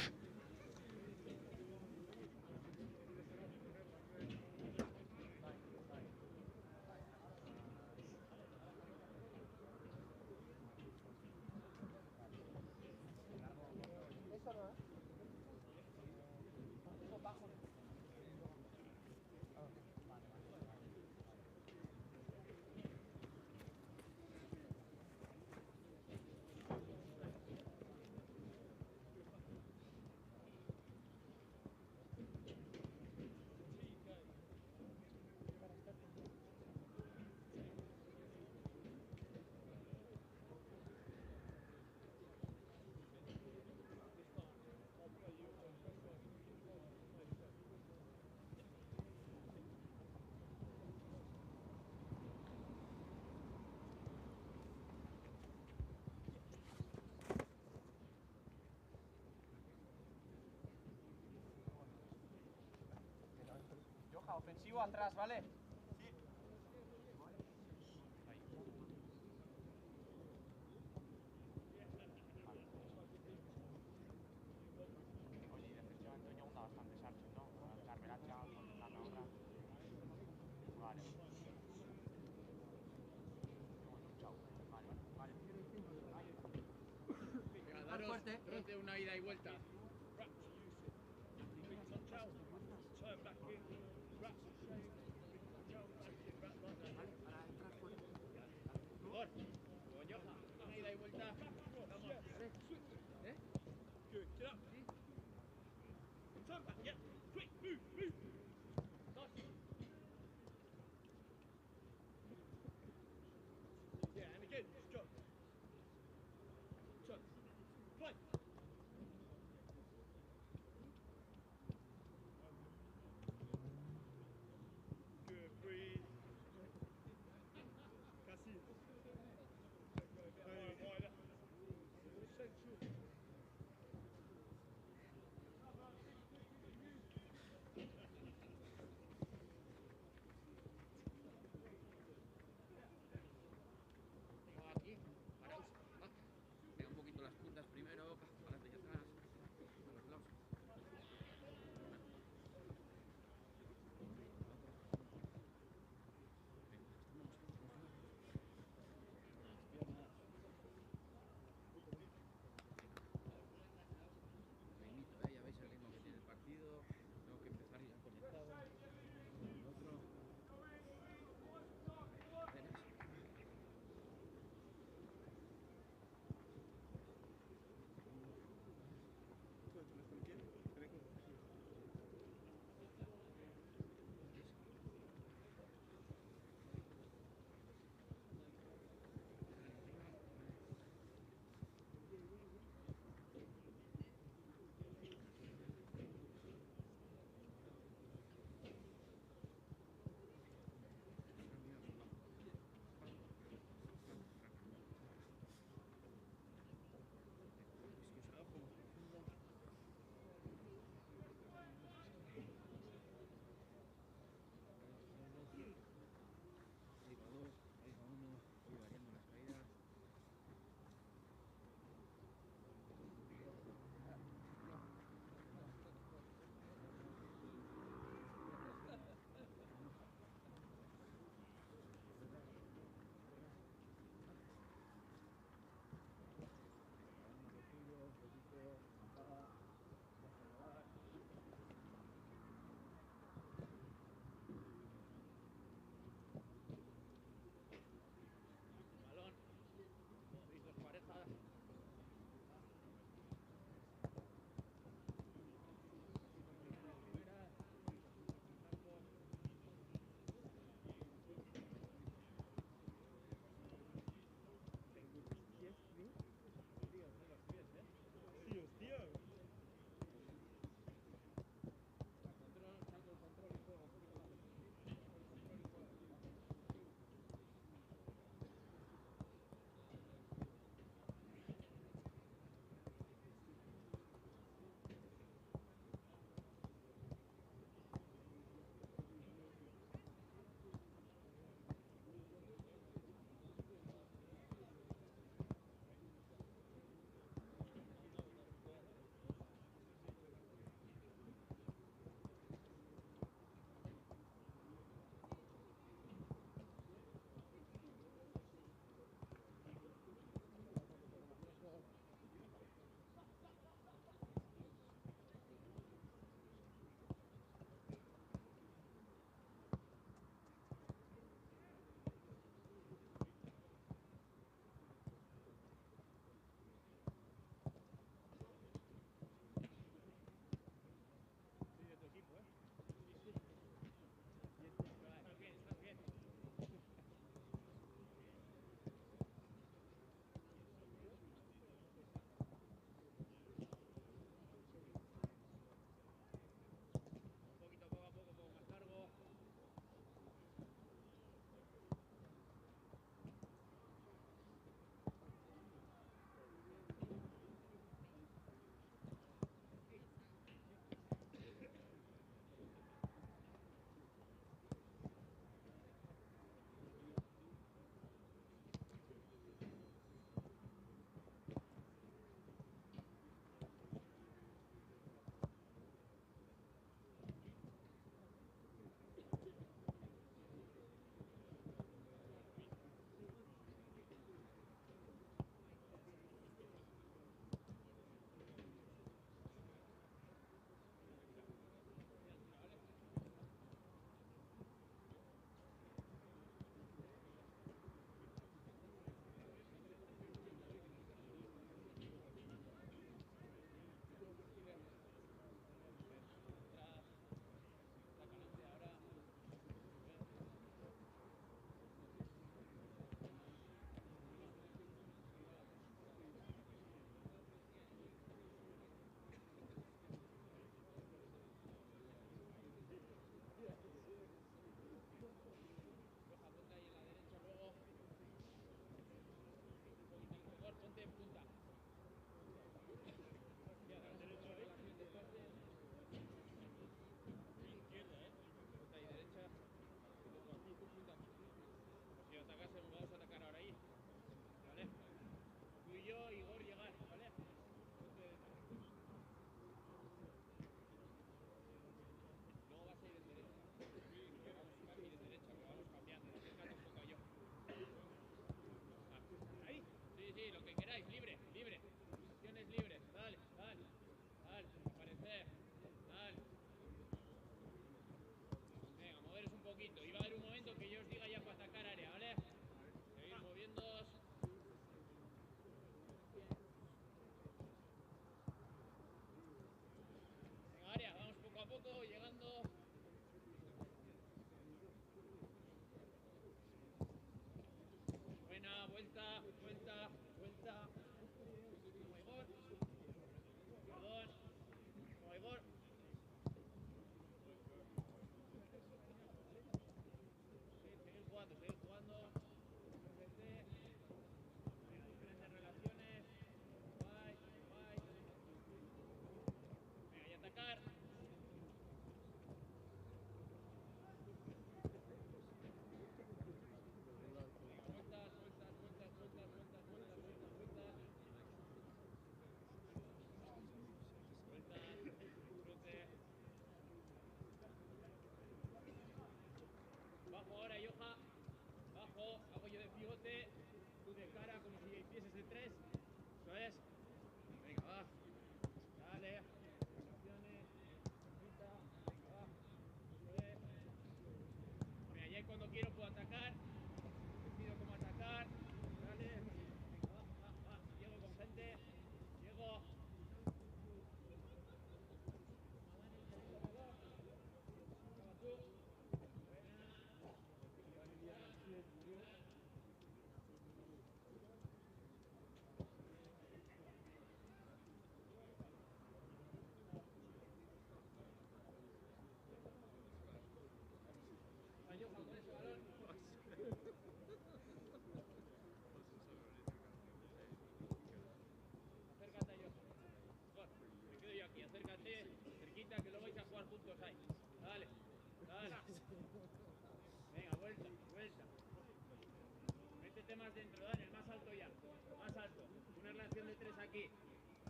Speaker 2: Ofensivo atrás, ¿vale? Sí. Oye, efectivamente hoy onda bastante Sánchez, ¿no? La Veracha con la Naura. Vale. Chao. Vale, vale. Venga, daros de una ida y vuelta. puntos hay. Dale, dale. Venga, vuelta, vuelta. Métete más dentro, Daniel, más alto ya. Más alto. Una relación de 3 aquí.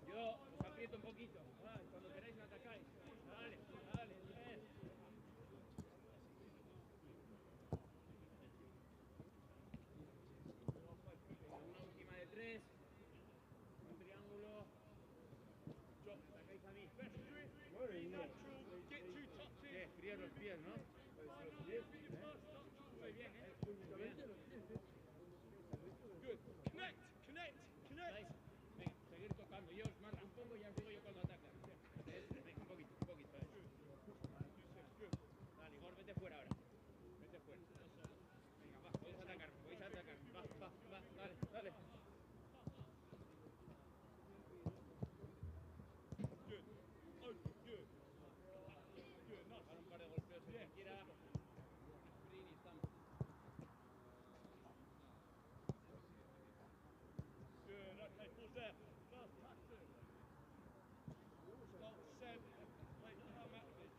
Speaker 2: Yo os aprieto un poquito. Vale, cuando queráis me atacáis. Dale, dale, 3. Una última de 3. Un triángulo. Yo, atacáis a mí. ¿Qué? Fríos los pies, ¿no? Muy bien, ¿eh? Muy bien. Good. Connect, connect, connect. Venga, seguir tocando. Yo os marco un poco y ya os digo yo cuando atacan. Venga, un poquito, un poquito. Dale, Igor, vete fuera ahora. Vete fuera. Venga, va, podéis atacar, podéis atacar. Va, va, va, dale, dale. Good. Open, good. Good, nice. Ahora un par de golpeos si quiera. Sprint y estamos. Good, okay, pause there. First tattoo. Start 7. Play come active.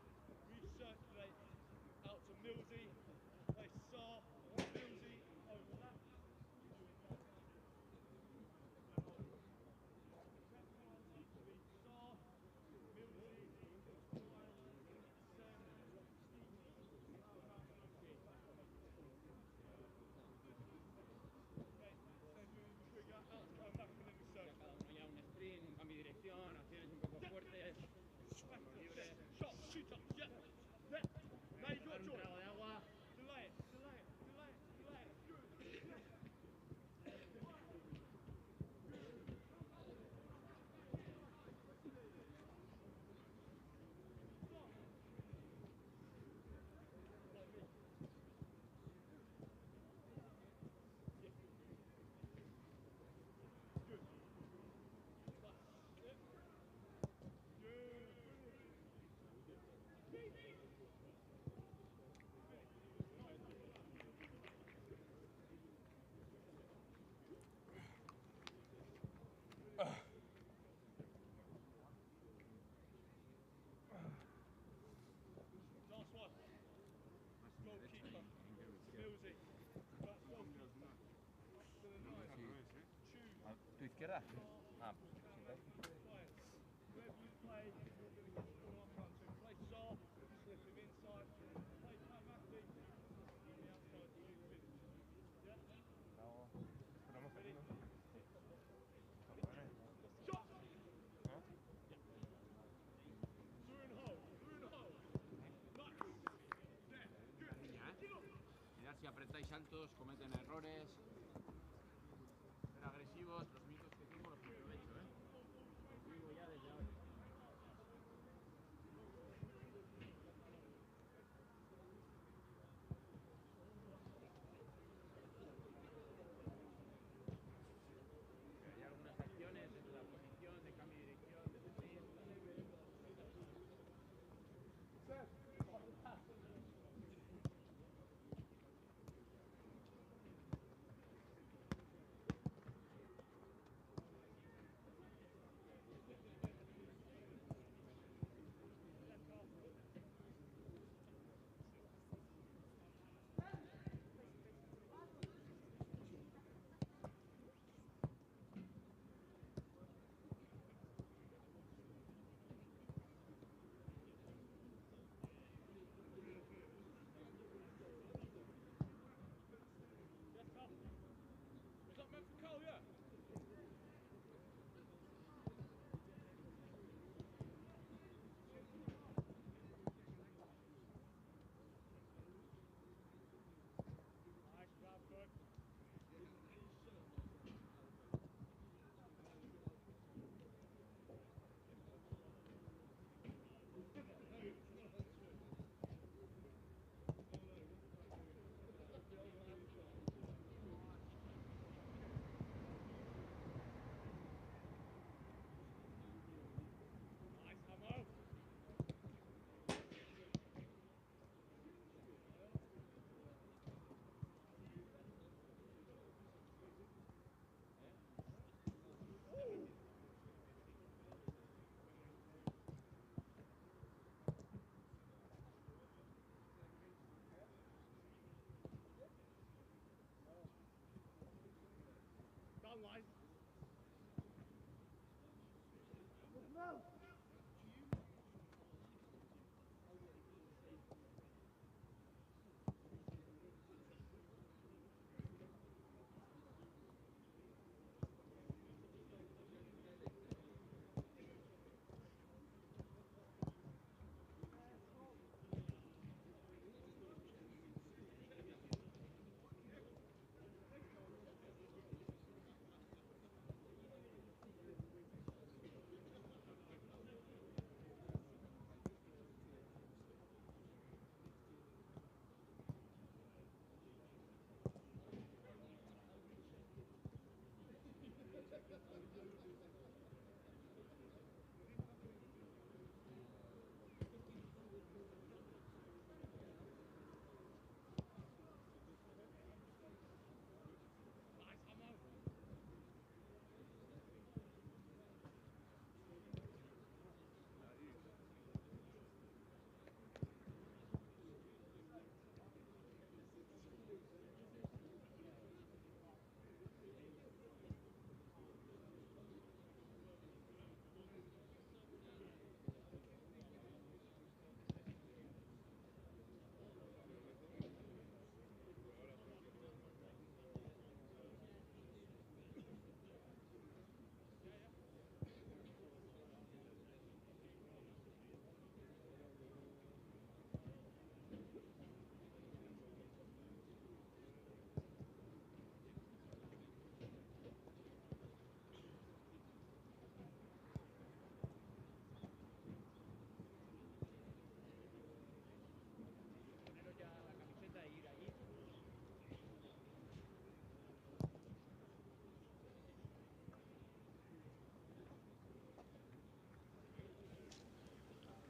Speaker 2: Recirculate out to Millsy. Play Saar. Millsy overlap. Saar. Millsy. Cada uno ya un sprint, un cambio de dirección, acciones un poco fuertes, libre. Dar un trago de agua. Last one. Goalkeeper. Millsy.
Speaker 3: ¿A tu izquierda? Ah, pues
Speaker 2: Wherever you play, play Saar, slip him inside, play pragmatic, on the outside, you finish. Yeah?
Speaker 3: no. Esperamos
Speaker 2: Ready?
Speaker 3: aquí.
Speaker 2: Shot!
Speaker 3: ¿No?
Speaker 2: Through and hold, through and hold. Nice. There, good. Get up.
Speaker 4: Mirad si apretáis altos, cometen errores. Ser agresivos, los minutos que tengo los aprovecho, ¿eh? Os digo ya desde ahora. Hay algunas acciones de la posición, de cambio de dirección, de sprint.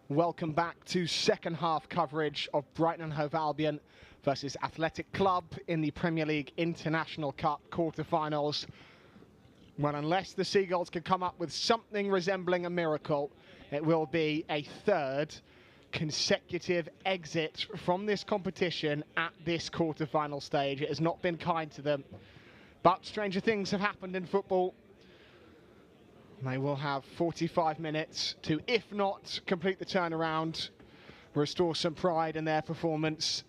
Speaker 1: Welcome back to second half coverage of Brighton and Hove Albion versus Athletic Club in the Premier League International Cup quarter-finals. Well, unless the Seagulls can come up with something resembling a miracle, it will be a third consecutive exit from this competition at this quarter-final stage. It has not been kind to them, but stranger things have happened in football. They will have 45 minutes to, if not complete the turnaround, restore some pride in their performance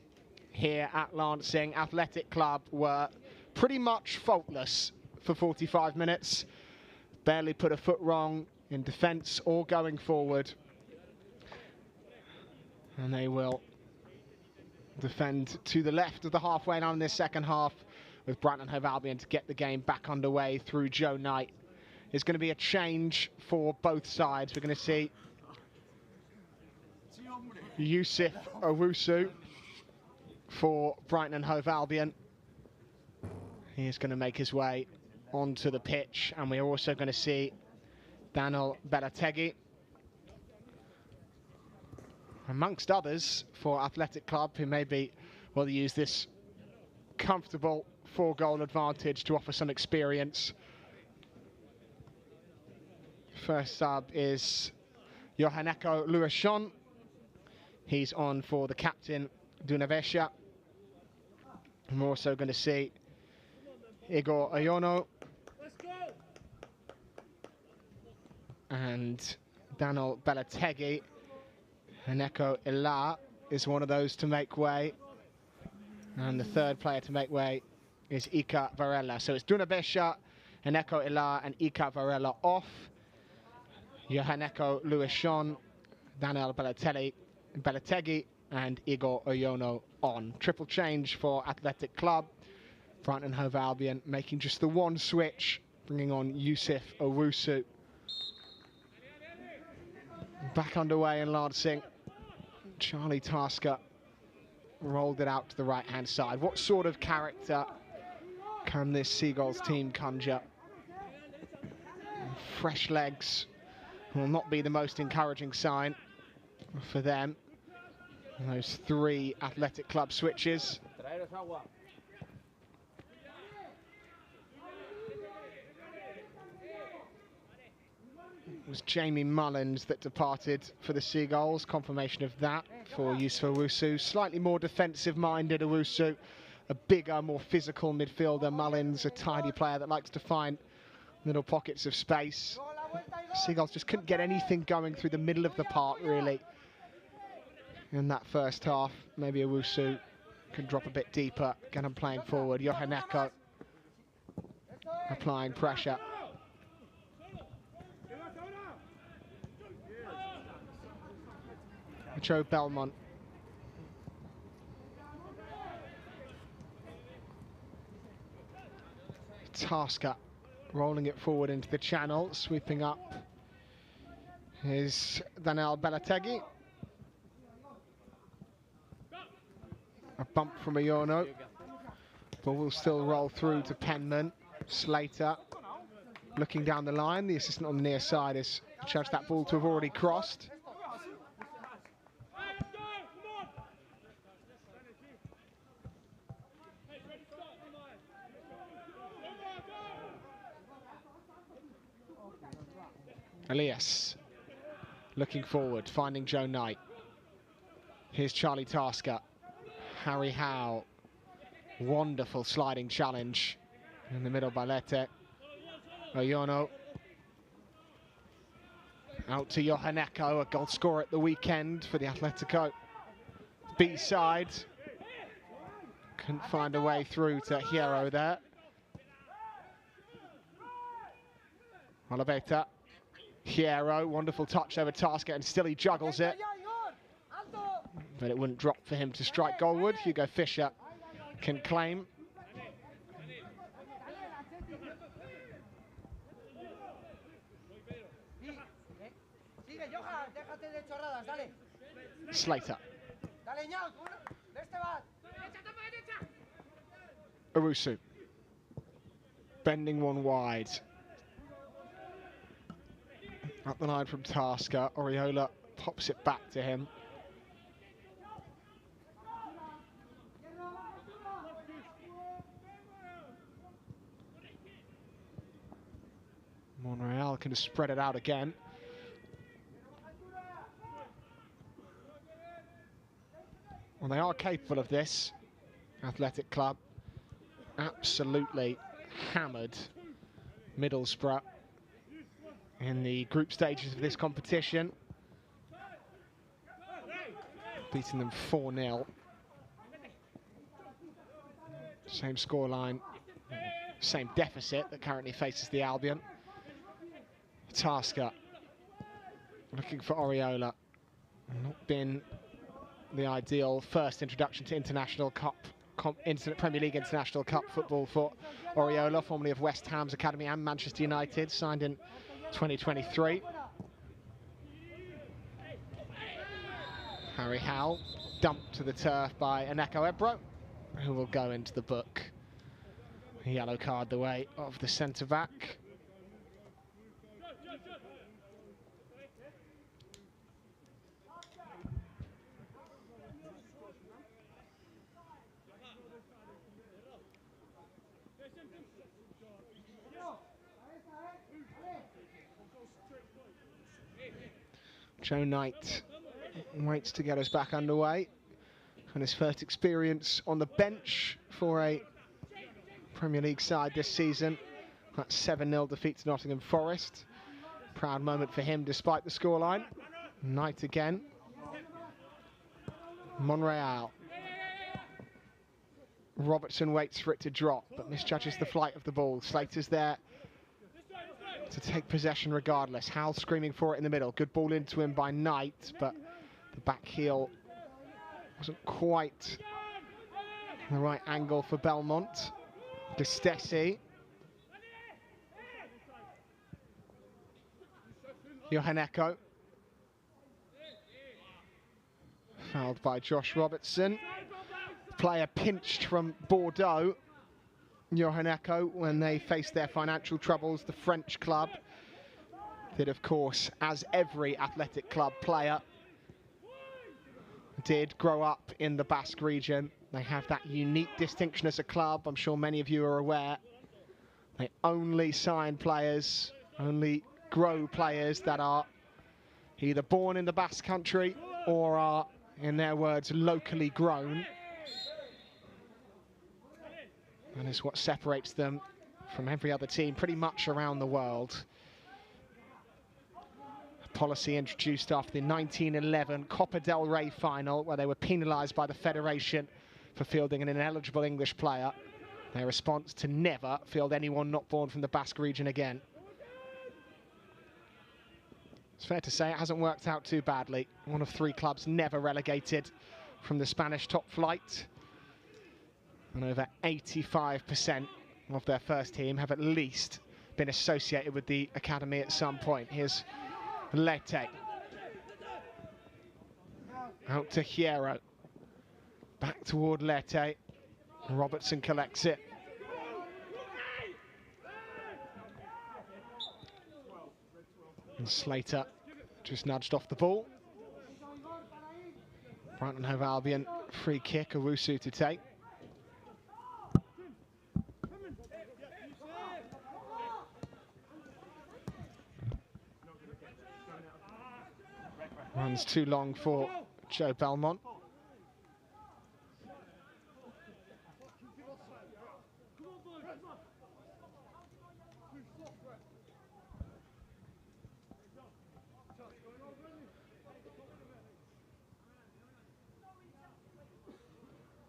Speaker 1: here at Lancing. Athletic Club were pretty much faultless for 45 minutes. Barely put a foot wrong in defence or going forward. And they will defend to the left of the halfway line in this second half, with Brighton and Hove Albion to get the game back underway through Joe Knight. It's going to be a change for both sides. We're going to see Yusuf Owusu for Brighton and Hove Albion. He is going to make his way onto the pitch, and we're also going to see Daniel Belategui, amongst others, for Athletic Club, who maybe will use this comfortable 4-goal advantage to offer some experience. First sub is Johaneko Luashon. He's on for the captain, Dunavesha. And we're also going to see Igor Oyono and Daniel Belategui. Haneko Ila is one of those to make way. And the third player to make way is Ika Varela. So it's Dunavesha, Haneko Ila and Ika Varela off. Johaneko Luashon, Daniel Belategui and Igor Oyono on. Triple change for Athletic Club. Brighton and Hove Albion making just the one switch, bringing on Yusuf Owusu. Back underway in Lancing. Charlie Tasker rolled it out to the right-hand side. What sort of character can this Seagulls team conjure? Fresh legs will not be the most encouraging sign for them. And those 3 Athletic Club switches. It was Jamie Mullins that departed for the Seagulls. Confirmation of that for Yusuf Owusu. Slightly more defensive-minded Owusu. A bigger, more physical midfielder. Mullins, a tidy player that likes to find little pockets of space. Seagulls just couldn't get anything going through the middle of the park, really, in that first half. Maybe Owusu can drop a bit deeper, get him playing forward. Johaneko applying pressure. Joe Belmont. Tasker rolling it forward into the channel, sweeping up is Daniel Belategui. A bump from Oyono, but will still roll through to Penman. Slater looking down the line. The assistant on the near side has judged that ball to have already crossed. Elias looking forward, finding Joe Knight. Here's Charlie Tasker. Harry Howe. Wonderful sliding challenge in the middle by Lete. Oyono. Out to Johaneko, a goal scorer at the weekend for the Atletico B side. Couldn't find a way through to Hierro there. Oliveta. Hierro, wonderful touch over Tasker, and still he juggles it. But it wouldn't drop for him to strike goalward. Hugo Fisher can claim. Slater. Owusu. Bending one wide. Up the line from Tasker. Oriola Pops it back to him. Monreal can spread it out again. Well, they are capable of this, Athletic Club. Absolutely hammered Middlesbrough in the group stages of this competition. Beating them 4-0. Same scoreline, same deficit that currently faces the Albion. Tasker looking for Oriola. Not been the ideal first introduction to International Cup, Premier League International Cup football for Oriola, formerly of West Ham's academy and Manchester United, signed in 2023. Harry Howell dumped to the turf by Eneko Ebro, who will go into the book. A yellow card the way of the centre-back. Joe Knight waits to get us back underway. And his first experience on the bench for a Premier League side this season. That 7-0 defeat to Nottingham Forest. Proud moment for him despite the scoreline. Knight again. Monreal. Robertson waits for it to drop, but misjudges the flight of the ball. Slater's there to take possession regardless. Howell screaming for it in the middle. Good ball into him by Knight, but the back heel wasn't quite the right angle for Belmont. Destesi. Johaneko. Fouled by Josh Robertson. Player pinched from Bordeaux. Johaneko, when they faced their financial troubles, the French club did, of course, as every Athletic Club player did, grow up in the Basque region. They have that unique distinction as a club. I'm sure many of you are aware. They only sign players, only grow players that are either born in the Basque country or are, in their words, locally grown. And is what separates them from every other team pretty much around the world. A policy introduced after the 1911 Copa del Rey final, where they were penalised by the Federation for fielding an ineligible English player. Their response to never field anyone not born from the Basque region again. It's fair to say it hasn't worked out too badly. One of 3 clubs never relegated from the Spanish top flight. And over 85% of their first team have at least been associated with the academy at some point. Here's Lete. Out to Hierro. Back toward Lete. Robertson collects it. And Slater just nudged off the ball. Brighton Hove Albion, free kick, Owusu to take. Runs too long for Joe Belmont.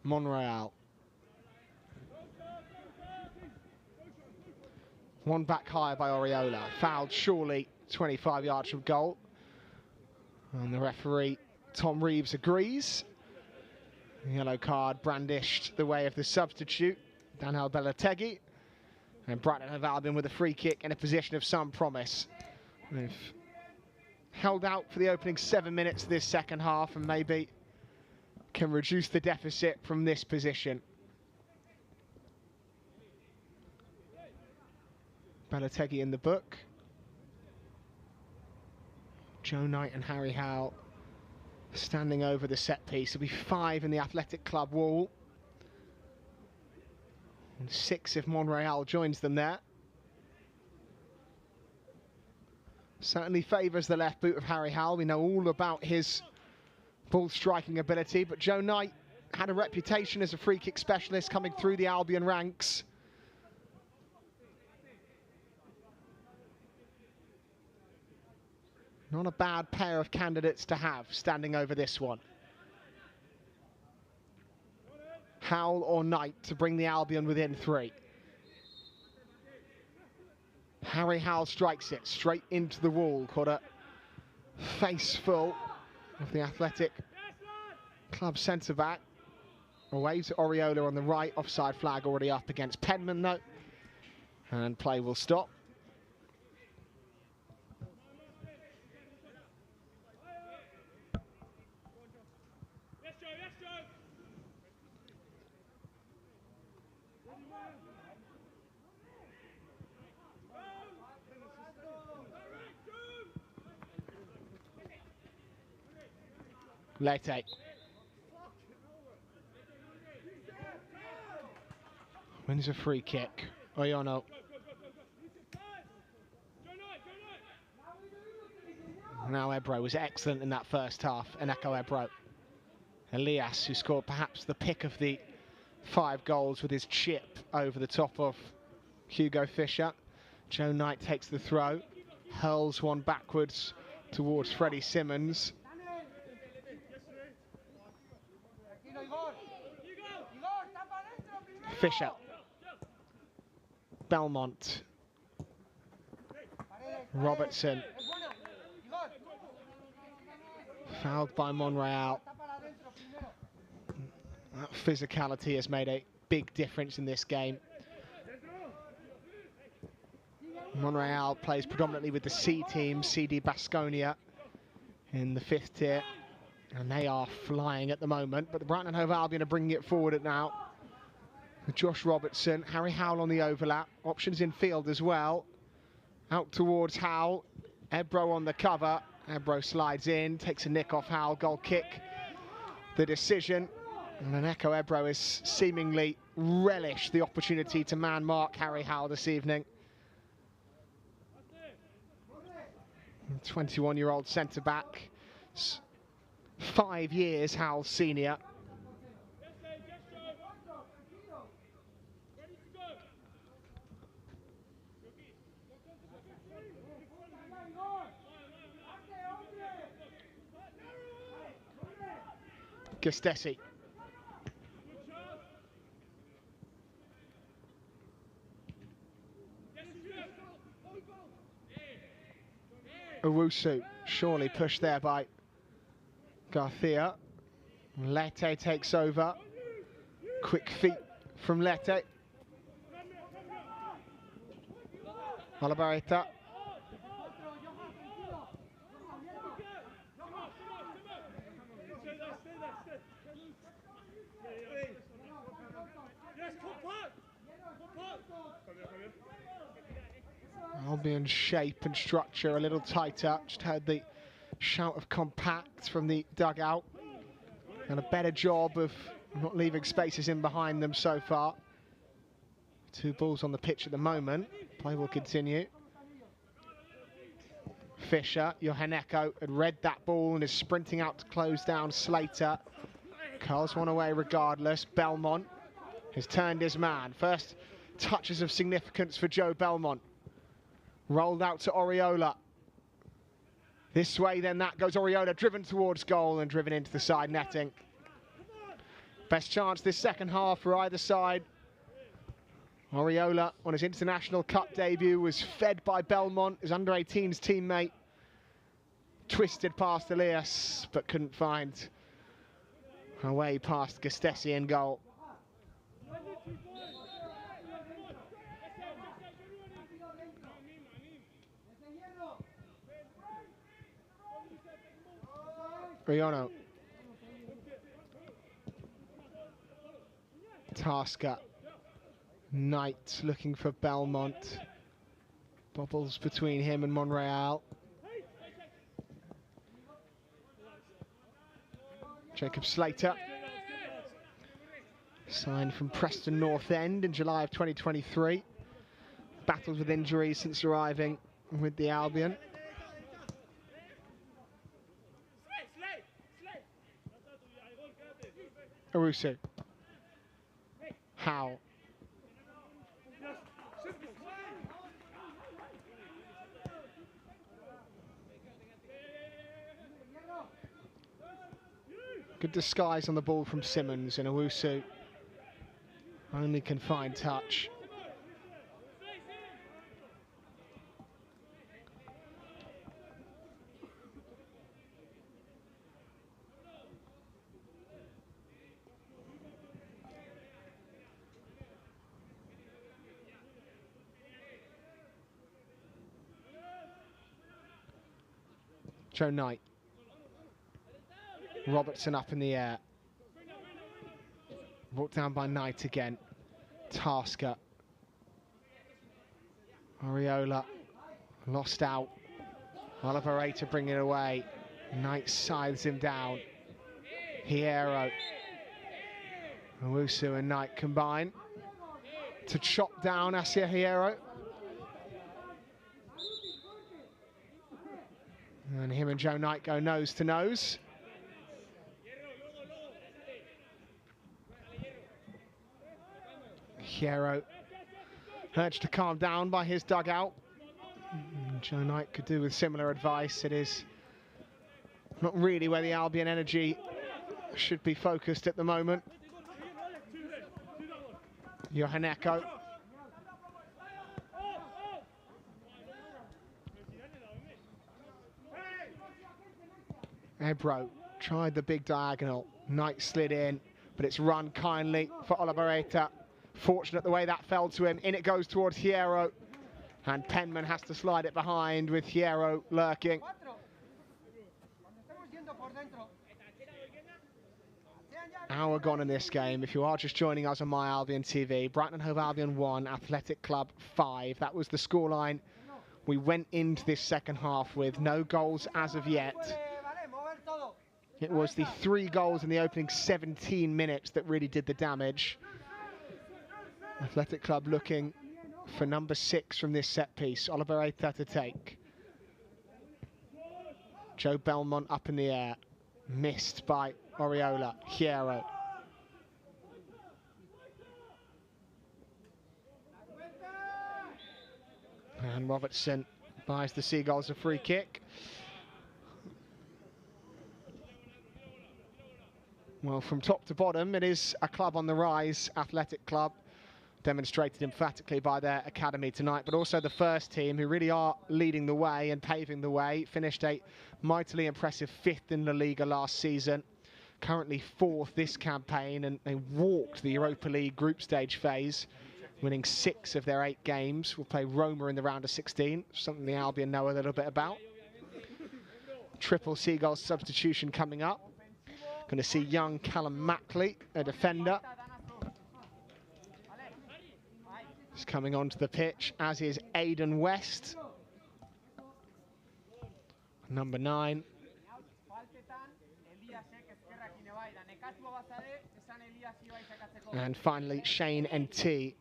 Speaker 1: Monreal. One back higher by Oriola. Fouled surely 25 yards from goal. And the referee, Tom Reeves, agrees. The yellow card brandished the way of the substitute, Daniel Belategui. And Brighton Hove Albion with a free kick in a position of some promise. They've held out for the opening 7 minutes of this second half and maybe can reduce the deficit from this position. Belategui in the book. Joe Knight and Harry Howell standing over the set piece. There'll be 5 in the Athletic Club wall. And 6 if Monreal joins them there. Certainly favours the left boot of Harry Howell. We know all about his ball striking ability, but Joe Knight had a reputation as a free kick specialist coming through the Albion ranks. Not a bad pair of candidates to have standing over this one. Howell or Knight to bring the Albion within 3. Harry Howell strikes it straight into the wall, caught a face full of the Athletic Club centre-back. Away to Oriola on the right, offside flag already up against Penman though. And play will stop. Lete. Wins a free kick. Oyono. Now Ebro was excellent in that first half. Eneko Ebro. Elias, who scored perhaps the pick of the 5 goals with his chip over the top of Hugo Fischer. Joe Knight takes the throw. Hurls one backwards towards Freddie Simmons. Fischer. Belmont. Robertson. Fouled by Monreal. That physicality has made a big difference in this game. Monreal plays predominantly with the C team, CD Baskonia, in the 5th tier. And they are flying at the moment. But the Brighton and Hove Albion are bringing it forward now. With Josh Robertson, Harry Howell on the overlap. Options in field as well. Out towards Howell. Ebro on the cover. Ebro slides in, takes a nick off Howell. Goal kick. The decision. And Eneko Ebro has seemingly relished the opportunity to man-mark Harry Howell this evening. 21-year-old centre-back. 5 years Howell senior. Gustesi. Owusu, surely pushed there by Garcia. Lete takes over. Quick feet from Lete. Olabarita. Albion's shape and structure a little tighter. Just heard the shout of compact from the dugout. And a better job of not leaving spaces in behind them so far. 2 balls on the pitch at the moment. Play will continue. Fischer, Johaneko had read that ball and is sprinting out to close down Slater. Curls one away regardless. Belmont has turned his man. First touches of significance for Joe Belmont. Rolled out to Oriola. This way, then that goes Oriola, driven towards goal and driven into the side netting. Best chance this second half for either side. Oriola, on his International Cup debut, was fed by Belmont, his under-18s teammate. Twisted past Elias, but couldn't find a way past Gustesi in goal. Riono. Tasker. Knight looking for Belmont. Bobbles between him and Monreal. Jacob Slater, signed from Preston North End in July of 2023. Battled with injuries since arriving with the Albion. Owusu. Howe. Good disguise on the ball from Simmons, and Owusu only can find touch. Joe Knight. Robertson up in the air. Brought down by Knight again. Tasker. Oriola. Lost out. Oliver to bring it away. Knight scythes him down. Hierro. Owusu and Knight combine to chop down Asia Hierro. And him and Joe Knight go nose to nose. Hierro urged to calm down by his dugout. Joe Knight could do with similar advice. It is not really where the Albion energy should be focused at the moment. Johaneko. Ebro tried the big diagonal. Knight slid in, but it's run kindly for Olivereta. Fortunate the way that fell to him. In it goes towards Hierro. And Penman has to slide it behind with Hierro lurking. Hour gone in this game. If you are just joining us on My Albion TV, Brighton and Hove Albion 1, Athletic Club 5. That was the scoreline we went into this second half with. No goals as of yet. It was the 3 goals in the opening 17 minutes that really did the damage. Athletic Club looking for number 6 from this set piece. Olivereta to take. Joe Belmont up in the air. Missed by Oriola. Hierro. And Robertson buys the Seagulls a free kick. Well, from top to bottom, it is a club on the rise, Athletic Club, demonstrated emphatically by their academy tonight, but also the first team, who really are leading the way and paving the way. Finished a mightily impressive 5th in La Liga last season, currently 4th this campaign, and they walked the Europa League group stage phase, winning 6 of their 8 games. Will play Roma in the round of 16, something the Albion know a little bit about. Triple Seagulls substitution coming up. Going to see young Callum Mackley, a defender. He's coming onto the pitch, as is Aidan West, number 9. And finally, Shane NT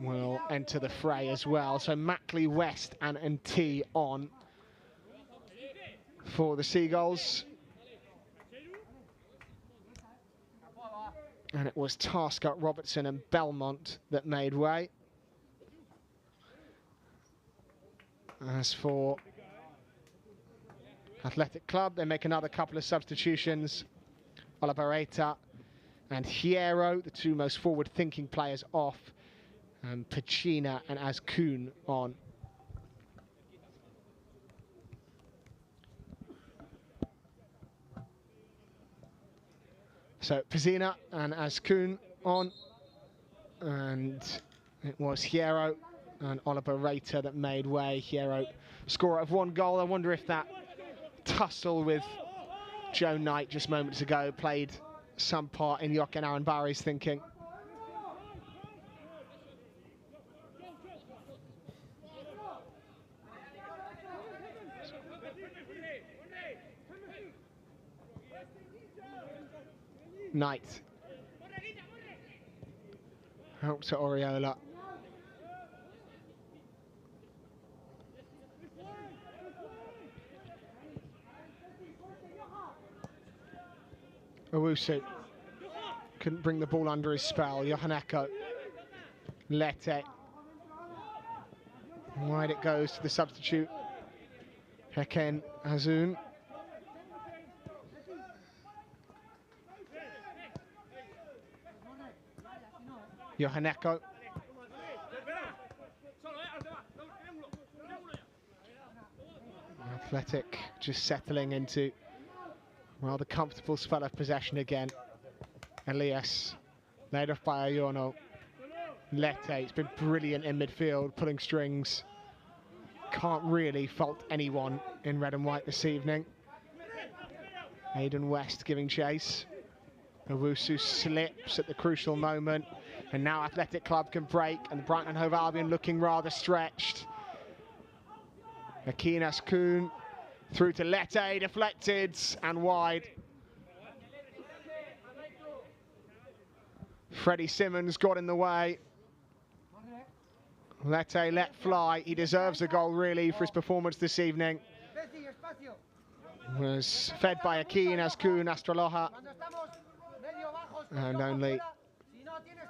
Speaker 1: will enter the fray as well. So Mackley, West and NT on for the Seagulls. And it was Tasker, Robertson and Belmont that made way. As for Athletic Club, they make another couple of substitutions. Olivereta and Hierro, the 2 most forward-thinking players, off. And Pacina and Azkun on. So Pacina and Azkun on, and it was Hierro and Olivereta that made way. Hierro, scorer of 1 goal. I wonder if that tussle with Joe Knight just moments ago played some part in Jochen Arenbari's thinking. Knight. Out to Oriola. Owusu couldn't bring the ball under his spell. Johaneko. Lete. Wide it goes to the substitute. Heken Azun. Johaneko. Athletic just settling into rather comfortable spell of possession again. Elias, laid off by Ayono. Lete, it's been brilliant in midfield, pulling strings. Can't really fault anyone in red and white this evening. Aidan West giving chase. Owusu slips at the crucial moment, and now Athletic Club can break, and Brighton and Hove Albion looking rather stretched. Akinas Kuhn through to Lete, deflected and wide. Freddie Simmons got in the way. Lete let fly. He deserves a goal really for his performance this evening. Was fed by Akinas Kuhn, Astraloja. And only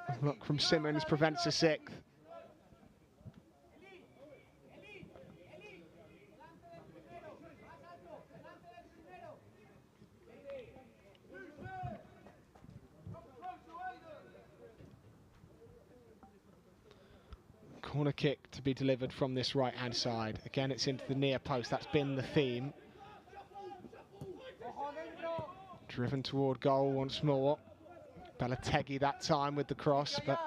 Speaker 1: a block from Simmons prevents a sixth. Corner kick to be delivered from this right-hand side. Again, it's into the near post. That's been the theme. Driven toward goal once more. Balotelli that time with the cross, but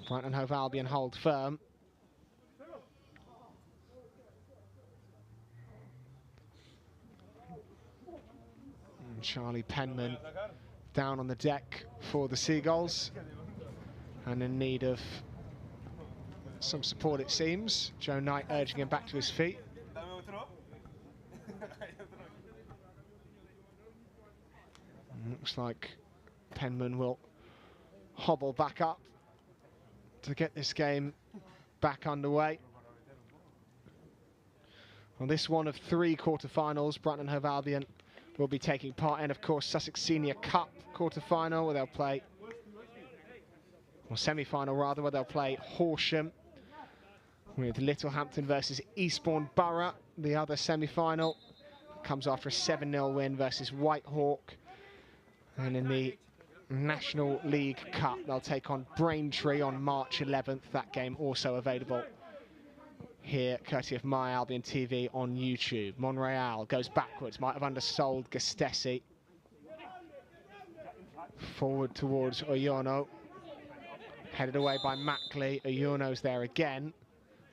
Speaker 1: Brighton and Hove Albion hold firm. And Charlie Penman down on the deck for the Seagulls and in need of some support, it seems. Joe Knight urging him back to his feet. Looks like Penman will hobble back up to get this game back underway. Well, this one of 3 quarter-finals Brighton and Hove Albion will be taking part in. Of course, Sussex Senior Cup quarter-final, where they'll play, or semi-final rather, where they'll play Horsham, with Littlehampton versus Eastbourne Borough. The other semi-final comes after a 7-0 win versus Whitehawk. And in the National League Cup, they'll take on Braintree on March 11th. That game also available here, courtesy of My Albion TV on YouTube. Monreal goes backwards, might have undersold Gastesi. Forward towards Oyono. Headed away by Mackley. Oyono's there again.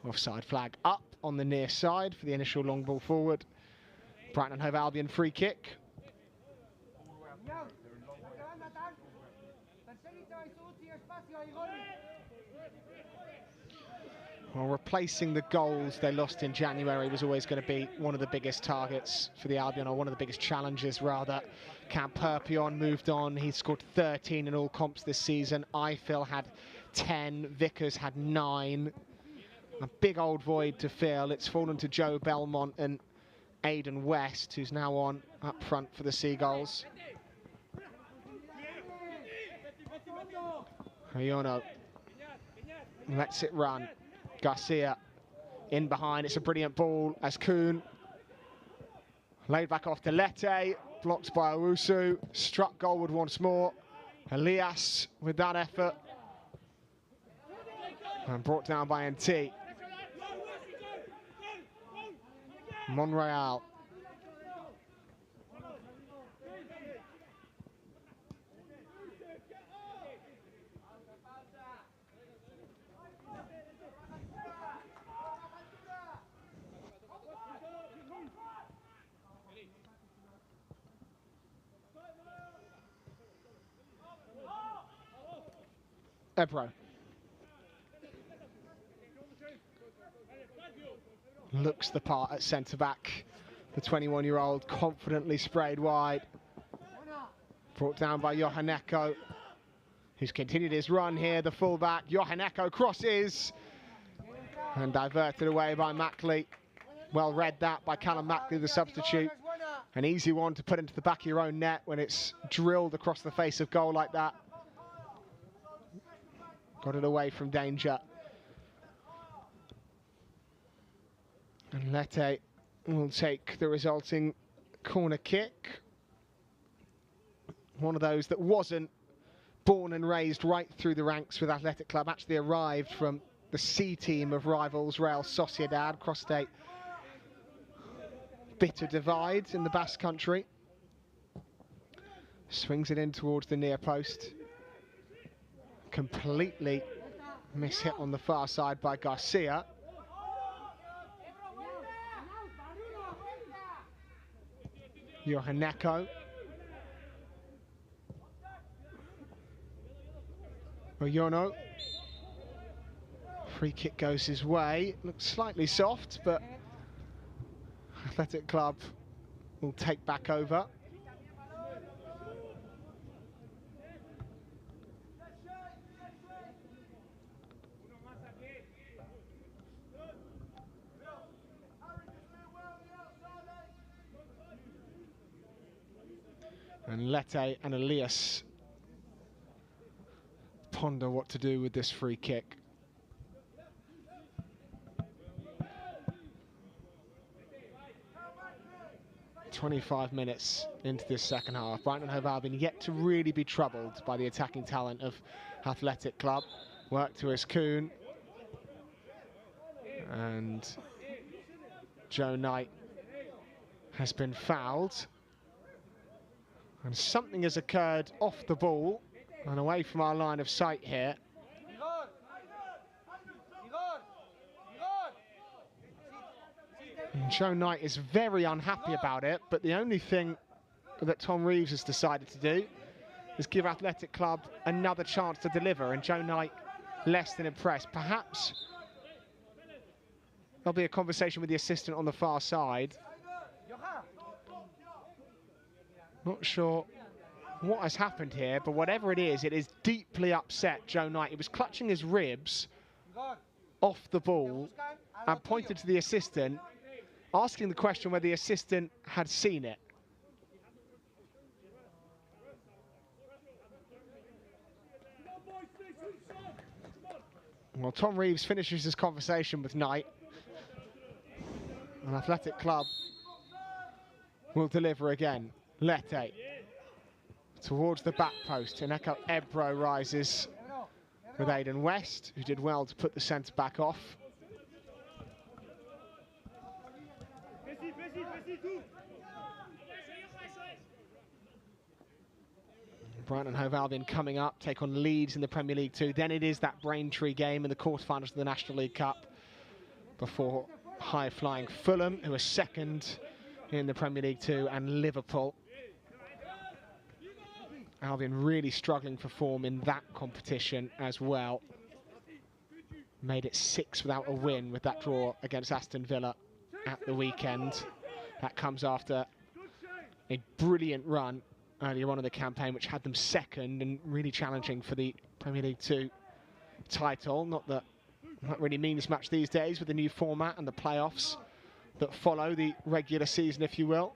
Speaker 1: Offside flag up on the near side for the initial long ball forward. Brighton and Hove Albion free kick. Well, replacing the goals they lost in January was always going to be one of the biggest targets for the Albion, or one of the biggest challenges rather. Cam Perpion moved on. He scored 13 in all comps this season. Eiffel had 10. Vickers had 9. A big old void to fill. It's fallen to Joe Belmont and Aidan West, who's now on up front for the Seagulls. Oyono lets it run. Garcia in behind. It's a brilliant ball as Kuhn laid back off to Lete, blocked by Owusu, struck goalward once more. Elias with that effort and brought down by NT. Monreal. Ebro. Looks the part at centre-back. The 21-year-old confidently sprayed wide. Brought down by Johaneko, who's continued his run here, the fullback. Johaneko crosses and diverted away by Mackley. Well read that by Callum Mackley, the substitute. An easy one to put into the back of your own net when it's drilled across the face of goal like that. Got it away from danger. And Lete will take the resulting corner kick. One of those that wasn't born and raised right through the ranks with Athletic Club, actually arrived from the C team of rivals Real Sociedad, crossed a bitter divide in the Basque Country. Swings it in towards the near post. Completely mishit on the far side by Garcia. Johaneko. Oyono. Free kick goes his way. Looks slightly soft, but Athletic Club will take back over. And Lete and Elias ponder what to do with this free kick. "25 minutes into this second half. Brighton and Hove Albion yet to really be troubled by the attacking talent of Athletic Club. Work to Kuhn. And Joe Knight has been fouled. And something has occurred off the ball and away from our line of sight here. And Joe Knight is very unhappy about it, but the only thing that Tom Reeves has decided to do is give Athletic Club another chance to deliver, and Joe Knight less than impressed. Perhaps there'll be a conversation with the assistant on the far side. Not sure what has happened here, but whatever it is deeply upset Joe Knight. He was clutching his ribs off the ball and pointed to the assistant, asking the question whether the assistant had seen it. Well, Tom Reeves finishes his conversation with Knight. An Athletic Club will deliver again. Lete towards the back post. Eneko Ebro rises with Aidan West, who did well to put the centre back off. Brighton and Hove Albion coming up, take on Leeds in the Premier League 2. Then it is that Braintree game in the quarterfinals of the National League Cup before high-flying Fulham, who are second in the Premier League 2, and Liverpool. Albion really struggling for form in that competition as well. Made it 6 without a win with that draw against Aston Villa at the weekend. That comes after a brilliant run earlier on in the campaign, which had them second and really challenging for the Premier League 2 title. Not that that really means much these days with the new format and the playoffs that follow the regular season, if you will.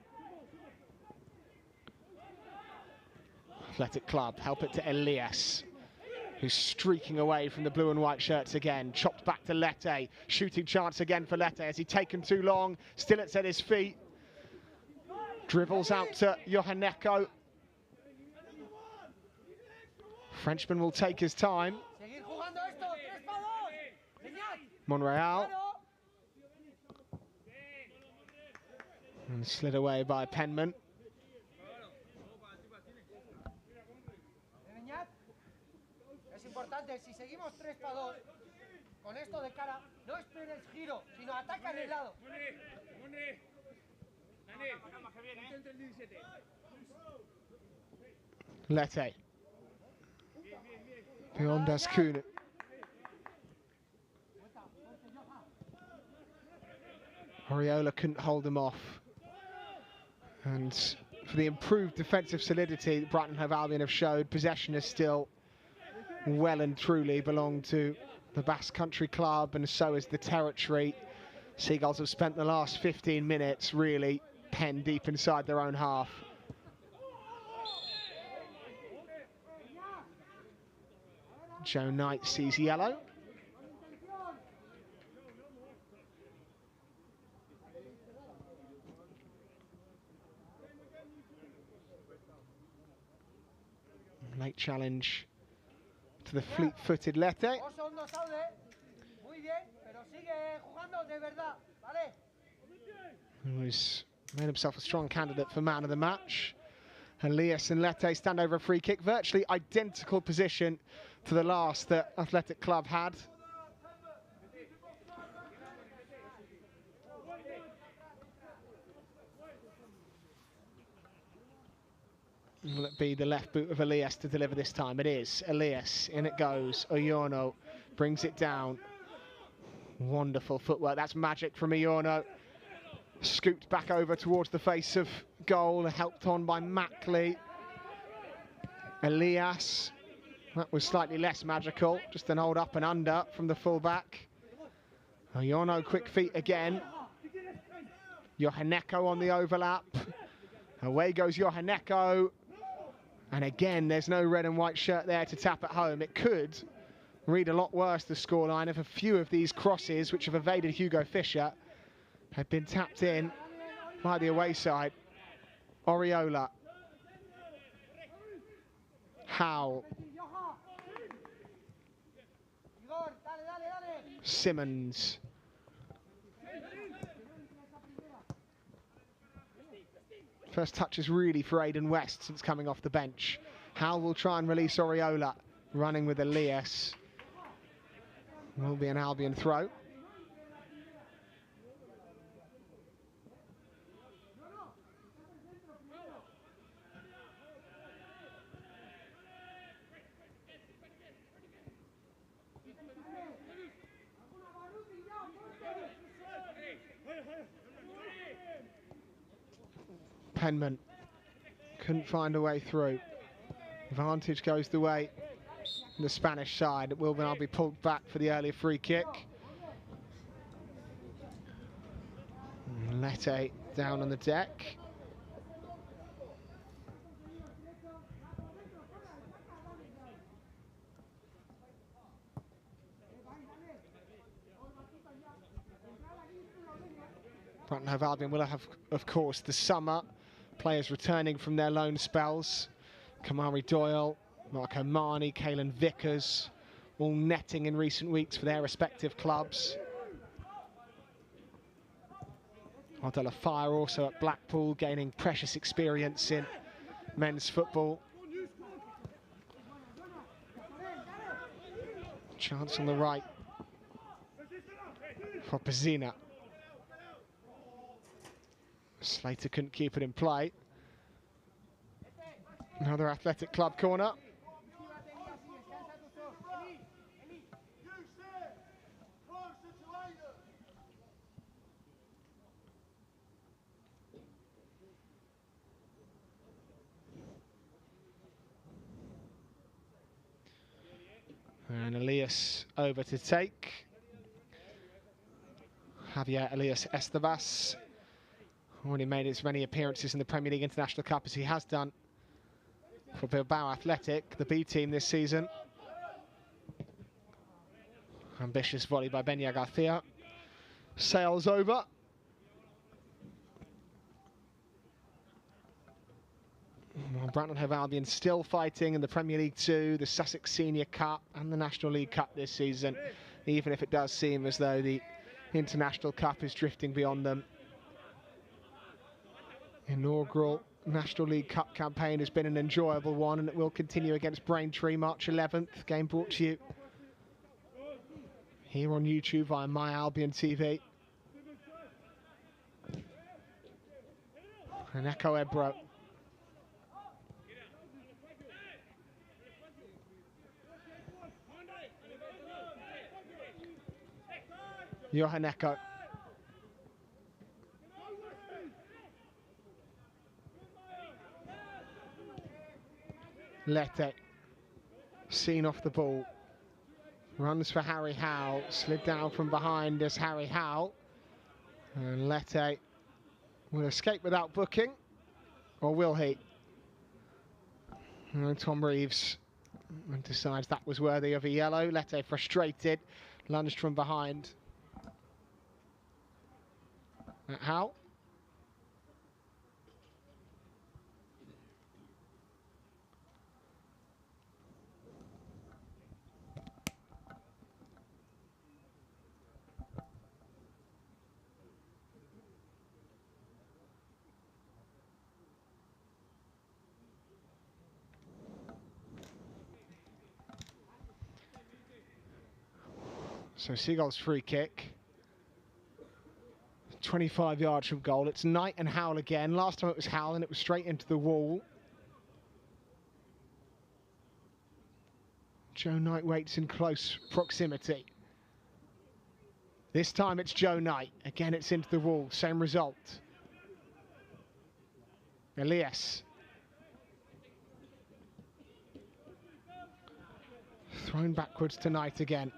Speaker 1: Athletic Club help it to Elias, who's streaking away from the blue and white shirts again. Chopped back to Lete. Shooting chance again for Lete. Has he taken too long? Still it's at his feet. Dribbles out to Johaneko. Frenchman will take his time. Monreal. And slid away by Penman.
Speaker 5: Si seguimos 3-2 con esto de cara, no esperes giro, sino ataca en el lado.
Speaker 1: Lete. Beyond Kuhn. Oriola couldn't hold him off. And for the improved defensive solidity that Brighton and Hove Albion have showed. Possession is still well and truly belong to the Basque Country Club, and so is the territory. Seagulls have spent the last 15 minutes really pen deep inside their own half. Joe Knight sees yellow. Late challenge to the fleet-footed Lete. Who's made himself a strong candidate for man of the match. Elias and Lete stand over a free kick, virtually identical position to the last that Athletic Club had. Will it be the left boot of Elias to deliver this time? It is. Elias, in it goes. Oyorno brings it down. Wonderful footwork. That's magic from Oyorno. Scooped back over towards the face of goal, helped on by Mackley. Elias, that was slightly less magical, just an old up and under from the fullback. Oyorno, quick feet again. Johaneko on the overlap. Away goes Johaneko. And again, there's no red and white shirt there to tap at home. It could read a lot worse, the scoreline, if a few of these crosses, which have evaded Hugo Fischer, had been tapped in by the away side. Oriola. Howe. Simmons. First touch is really for Aidan West since coming off the bench. Howe will try and release Oriola, running with Elias. Will be an Albion throw. Penman couldn't find a way through. Advantage goes the way of the Spanish side. It will now be pulled back for the early free kick. Lete down on the deck. Brighton Hove Albion will have, of course, the summer. Players returning from their loan spells. Kamari Doyle, Marco Marnie, Caelan Vickers, all netting in recent weeks for their respective clubs. Ardella Fire also at Blackpool, gaining precious experience in men's football. Chance on the right for Pezina. Slater couldn't keep it in play. Another Athletic Club corner. And Elias over to take. Javier Elias Estevas. Already made as many appearances in the Premier League International Cup as he has done for Bilbao Athletic, the B team this season. Ambitious volley by Benya Garcia. Sails over. Brighton Hove Albion still fighting in the Premier League 2, the Sussex Senior Cup and the National League Cup this season, even if it does seem as though the International Cup is drifting beyond them. Inaugural National League Cup campaign has been an enjoyable one, and it will continue against Braintree March 11th. Game brought to you here on YouTube via My Albion TV. And Echo Ebro. Johaneko. Lete, seen off the ball. Runs for Harry Howe, slid down from behind as Harry Howe. And Lete will escape without booking, or will he? And Tom Reeves decides that was worthy of a yellow. Lete frustrated, lunged from behind. Howe. So Seagulls free kick. 25 yards from goal. It's Knight and Howell again. Last time it was Howell and it was straight into the wall. Joe Knight waits in close proximity. This time it's Joe Knight. Again it's into the wall. Same result. Elias. Thrown backwards to Knight again.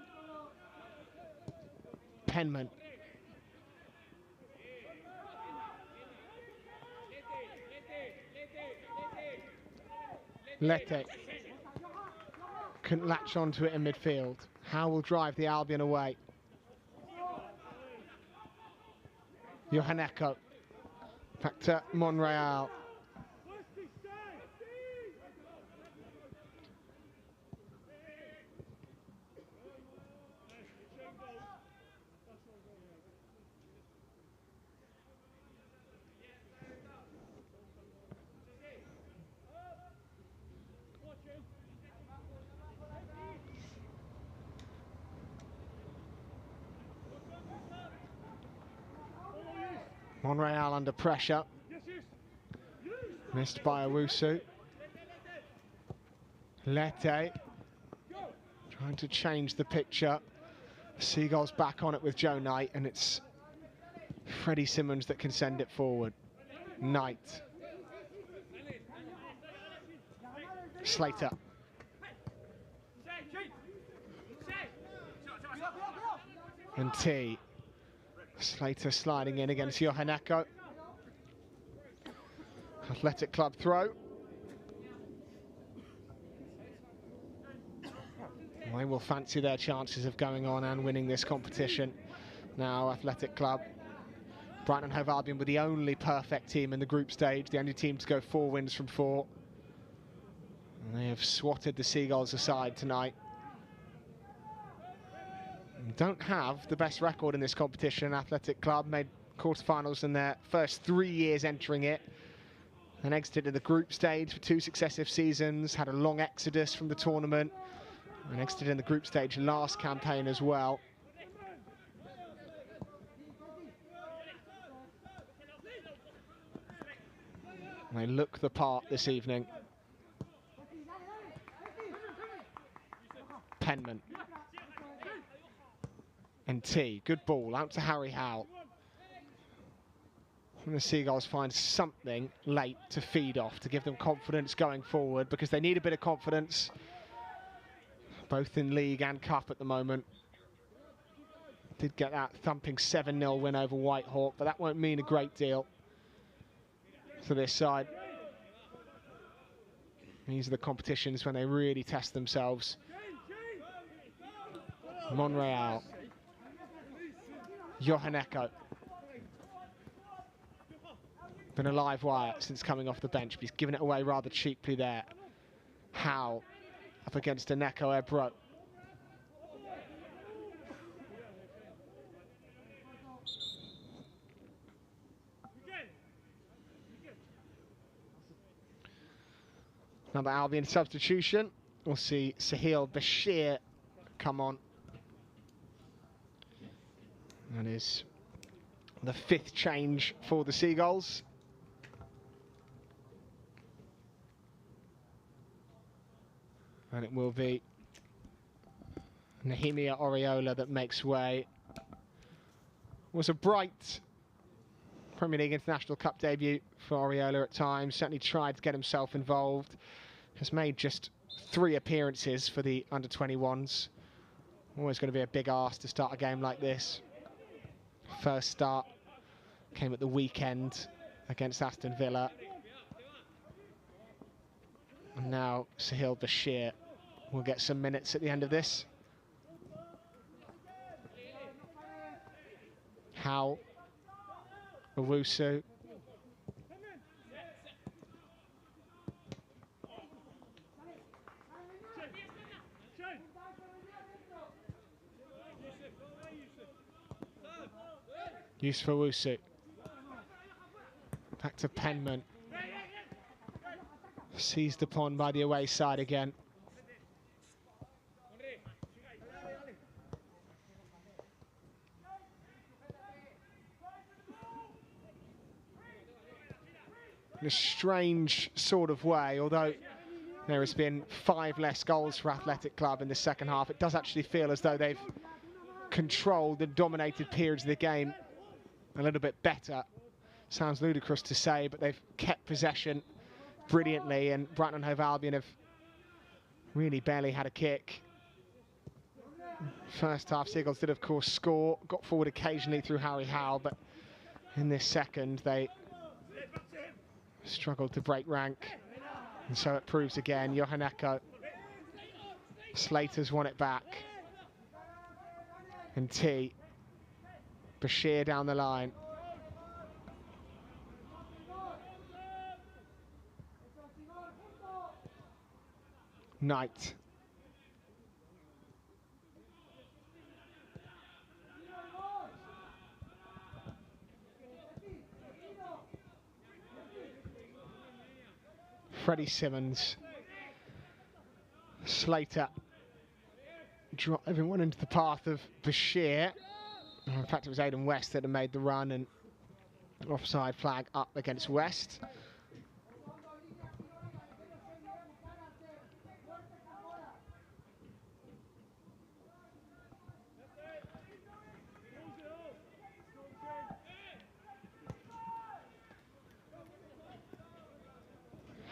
Speaker 1: Penman. Lete. Couldn't latch onto it in midfield. Howe will drive the Albion away. Johaneko. Back to Monreal. Monreal under pressure. Missed by Owusu. Lete. Trying to change the picture. Seagulls back on it with Joe Knight, and it's Freddie Simmons that can send it forward. Knight. Slater. And T. Slater sliding in against Johaneko. Athletic Club throw. They will fancy their chances of going on and winning this competition. Now Athletic Club. Brighton and Hove Albion were the only perfect team in the group stage, the only team to go 4 wins from 4. And they have swatted the Seagulls aside tonight. Don't have the best record in this competition. Athletic Club made quarterfinals in their first 3 years entering it, and exited the group stage for 2 successive seasons, had a long exodus from the tournament, and exited in the group stage last campaign as well. And they look the part this evening. Penman. And T, good ball, out to Harry Howe. And the Seagulls find something late to feed off, to give them confidence going forward, because they need a bit of confidence, both in league and cup at the moment. Did get that thumping 7-0 win over Whitehawk, but that won't mean a great deal for this side. These are the competitions when they really test themselves. Monreal. Johaneko. Been a live wire since coming off the bench, but he's given it away rather cheaply there. Howe up against Aneko Ebro. Another Albion substitution. We'll see Sahil Bashir come on. That is the 5th change for the Seagulls. And it will be Nehemia Oriola that makes way. Was a bright Premier League International Cup debut for Oriola at times. Certainly tried to get himself involved. has made just 3 appearances for the under-21s. Always going to be a big ask to start a game like this. First start came at the weekend against Aston Villa. And now Sahil Bashir will get some minutes at the end of this. Howe, Owusu. Yusuf Owusu. Back to Penman. Seized upon by the away side again. In a strange sort of way, although there has been 5 less goals for Athletic Club in the second half, it does actually feel as though they've controlled and dominated periods of the game a little bit better. Sounds ludicrous to say, but they've kept possession brilliantly, and Brighton and Hove Albion have really barely had a kick. First half, Seagulls did of course score, got forward occasionally through Harry Howe, but in this second they struggled to break rank, and so it proves again. Johaneko, Slater's won it back, and T, Bashir down the line. Knight. Freddie Simmons. Slater driving one into the path of Bashir. In fact, it was Aidan West that had made the run, and offside flag up against West.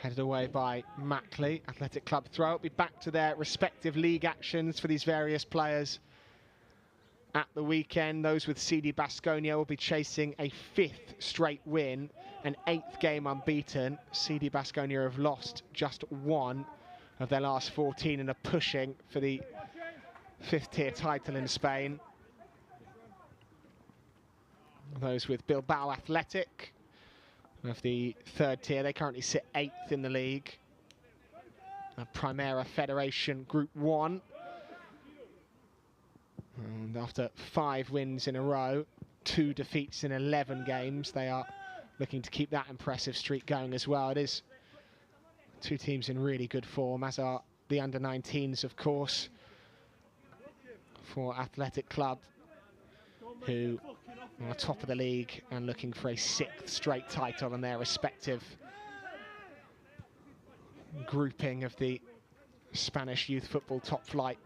Speaker 1: Headed away by Mackley. Athletic Club throw. It'll be back to their respective league actions for these various players. At the weekend, those with CD Baskonia will be chasing a 5th straight win, an 8th game unbeaten. CD Baskonia have lost just 1 of their last 14 and are pushing for the 5th tier title in Spain. Those with Bilbao Athletic of the 3rd tier, they currently sit 8th in the league. Primera Federation Group 1. And after 5 wins in a row, 2 defeats in 11 games, they are looking to keep that impressive streak going as well. It is 2 teams in really good form, as are the under-19s, of course, for Athletic Club, who are top of the league and looking for a 6th straight title in their respective grouping of the Spanish youth football top flight.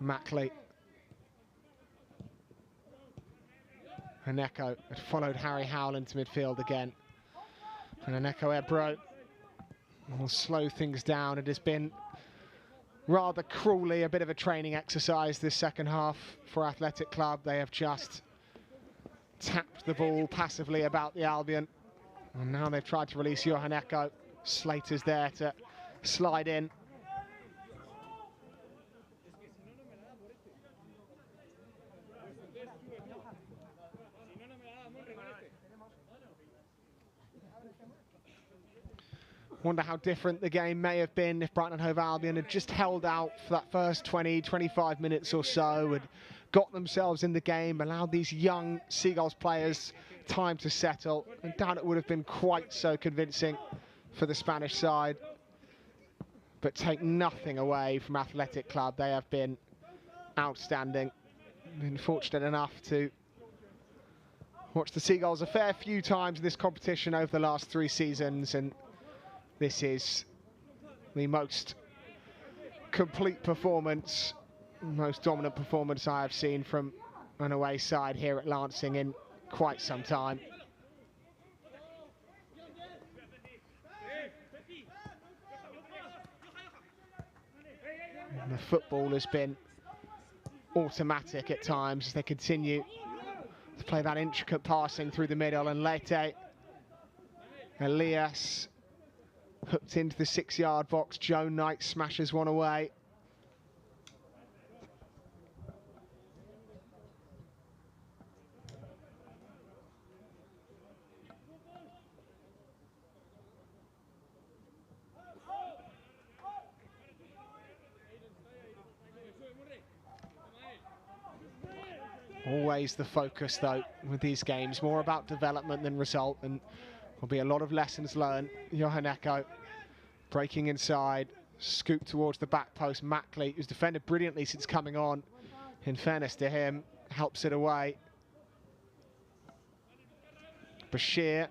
Speaker 1: Mackley. Haneko had followed Harry Howell into midfield again. And Haneko Ebro will slow things down. It has been rather cruelly a bit of a training exercise this second half for Athletic Club. They have just tapped the ball passively about the Albion. And now they've tried to release Johaneko. Slater's there to slide in. Wonder how different the game may have been if Brighton and Hove Albion had just held out for that first 20, 25 minutes or so, had got themselves in the game, allowed these young Seagulls players time to settle. I doubt it would have been quite so convincing for the Spanish side. But take nothing away from Athletic Club. They have been outstanding. Been fortunate enough to watch the Seagulls a fair few times in this competition over the last 3 seasons, and this is the most complete performance, most dominant performance I have seen from an away side here at Lancing in quite some time. And the football has been automatic at times as they continue to play that intricate passing through the middle, and Lete, Elias hooked into the 6-yard box. Joe Knight smashes one away. Always the focus, though, with these games. More about development than result, and will be a lot of lessons learned. Johan Echo breaking inside, scoop towards the back post. Mackley, who's defended brilliantly since coming on, in fairness to him, helps it away. Bashir.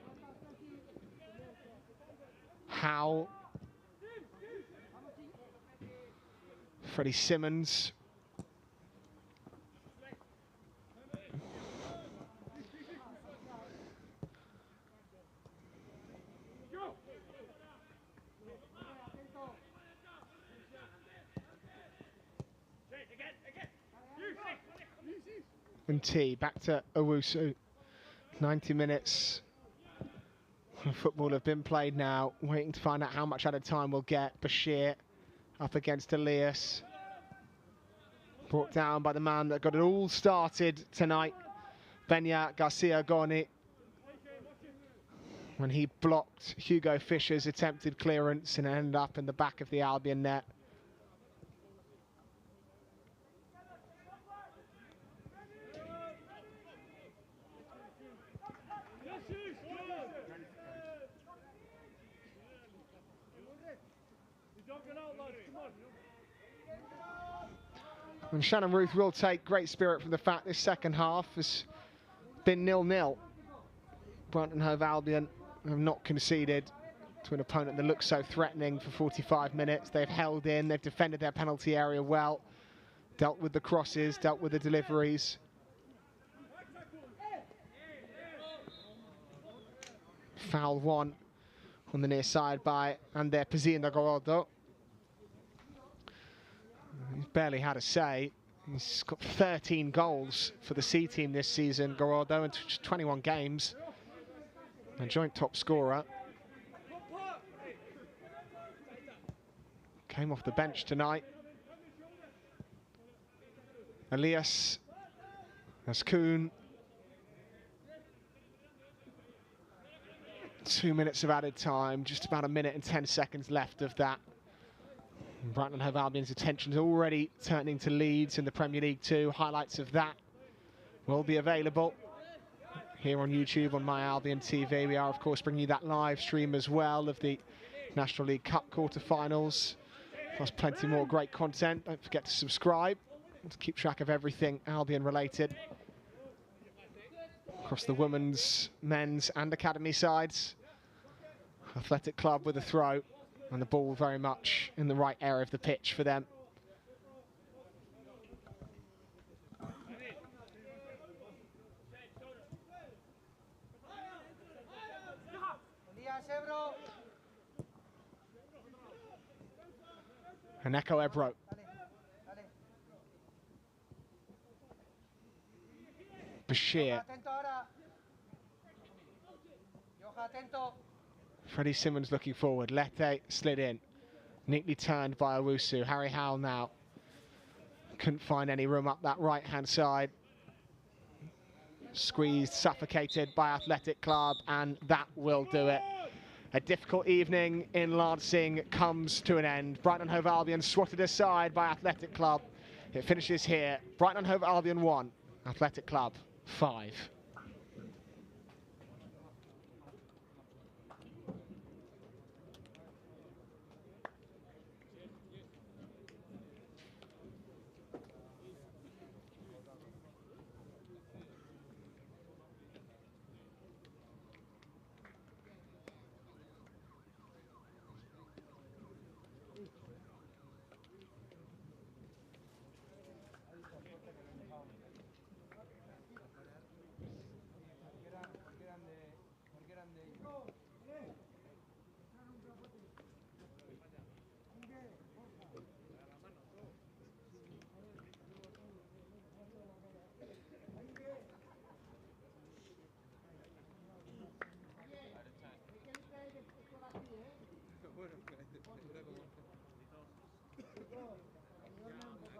Speaker 1: Howe. Freddie Simmons. And T, back to Owusu. 90 minutes of football have been played now. Waiting to find out how much added time we'll get. Bashir up against Elias. Brought down by the man that got it all started tonight, Benya Garcia Goni, when he blocked Hugo Fischer's attempted clearance and ended up in the back of the Albion net. And Shannon Ruth will take great spirit from the fact this second half has been 0-0. Brighton Hove Albion have not conceded to an opponent that looks so threatening for 45 minutes. They've held in, they've defended their penalty area well, dealt with the crosses, dealt with the deliveries. Foul one on the near side by Ander Pizina Gordo. He's barely had a say. He's got 13 goals for the C team this season, Gordo, in 21 games. A joint top scorer. Came off the bench tonight. Elias Ascoon. 2 minutes of added time, just about a minute and 10 seconds left of that. Brighton and Hove Albion's attention is already turning to Leeds in the Premier League 2. Highlights of that will be available here on YouTube on My Albion TV. We are, of course, bringing you that live stream as well of the National League Cup quarter-finals, plus plenty more great content. Don't forget to subscribe to keep track of everything Albion related across the women's, men's and academy sides. Athletic Club with a throw, and the ball very much in the right area of the pitch for them. And Echo Ebro. Bashir. Freddie Simmons looking forward. Lete slid in. Neatly turned by Owusu. Harry Howell now. Couldn't find any room up that right-hand side. Squeezed, suffocated by Athletic Club, and that will do it. A difficult evening in Lancing comes to an end. Brighton and Hove Albion swatted aside by Athletic Club. It finishes here. Brighton and Hove Albion 1, Athletic Club 5.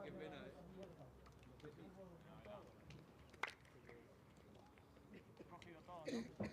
Speaker 4: Qué pena,
Speaker 3: He cogido todo, ¿no?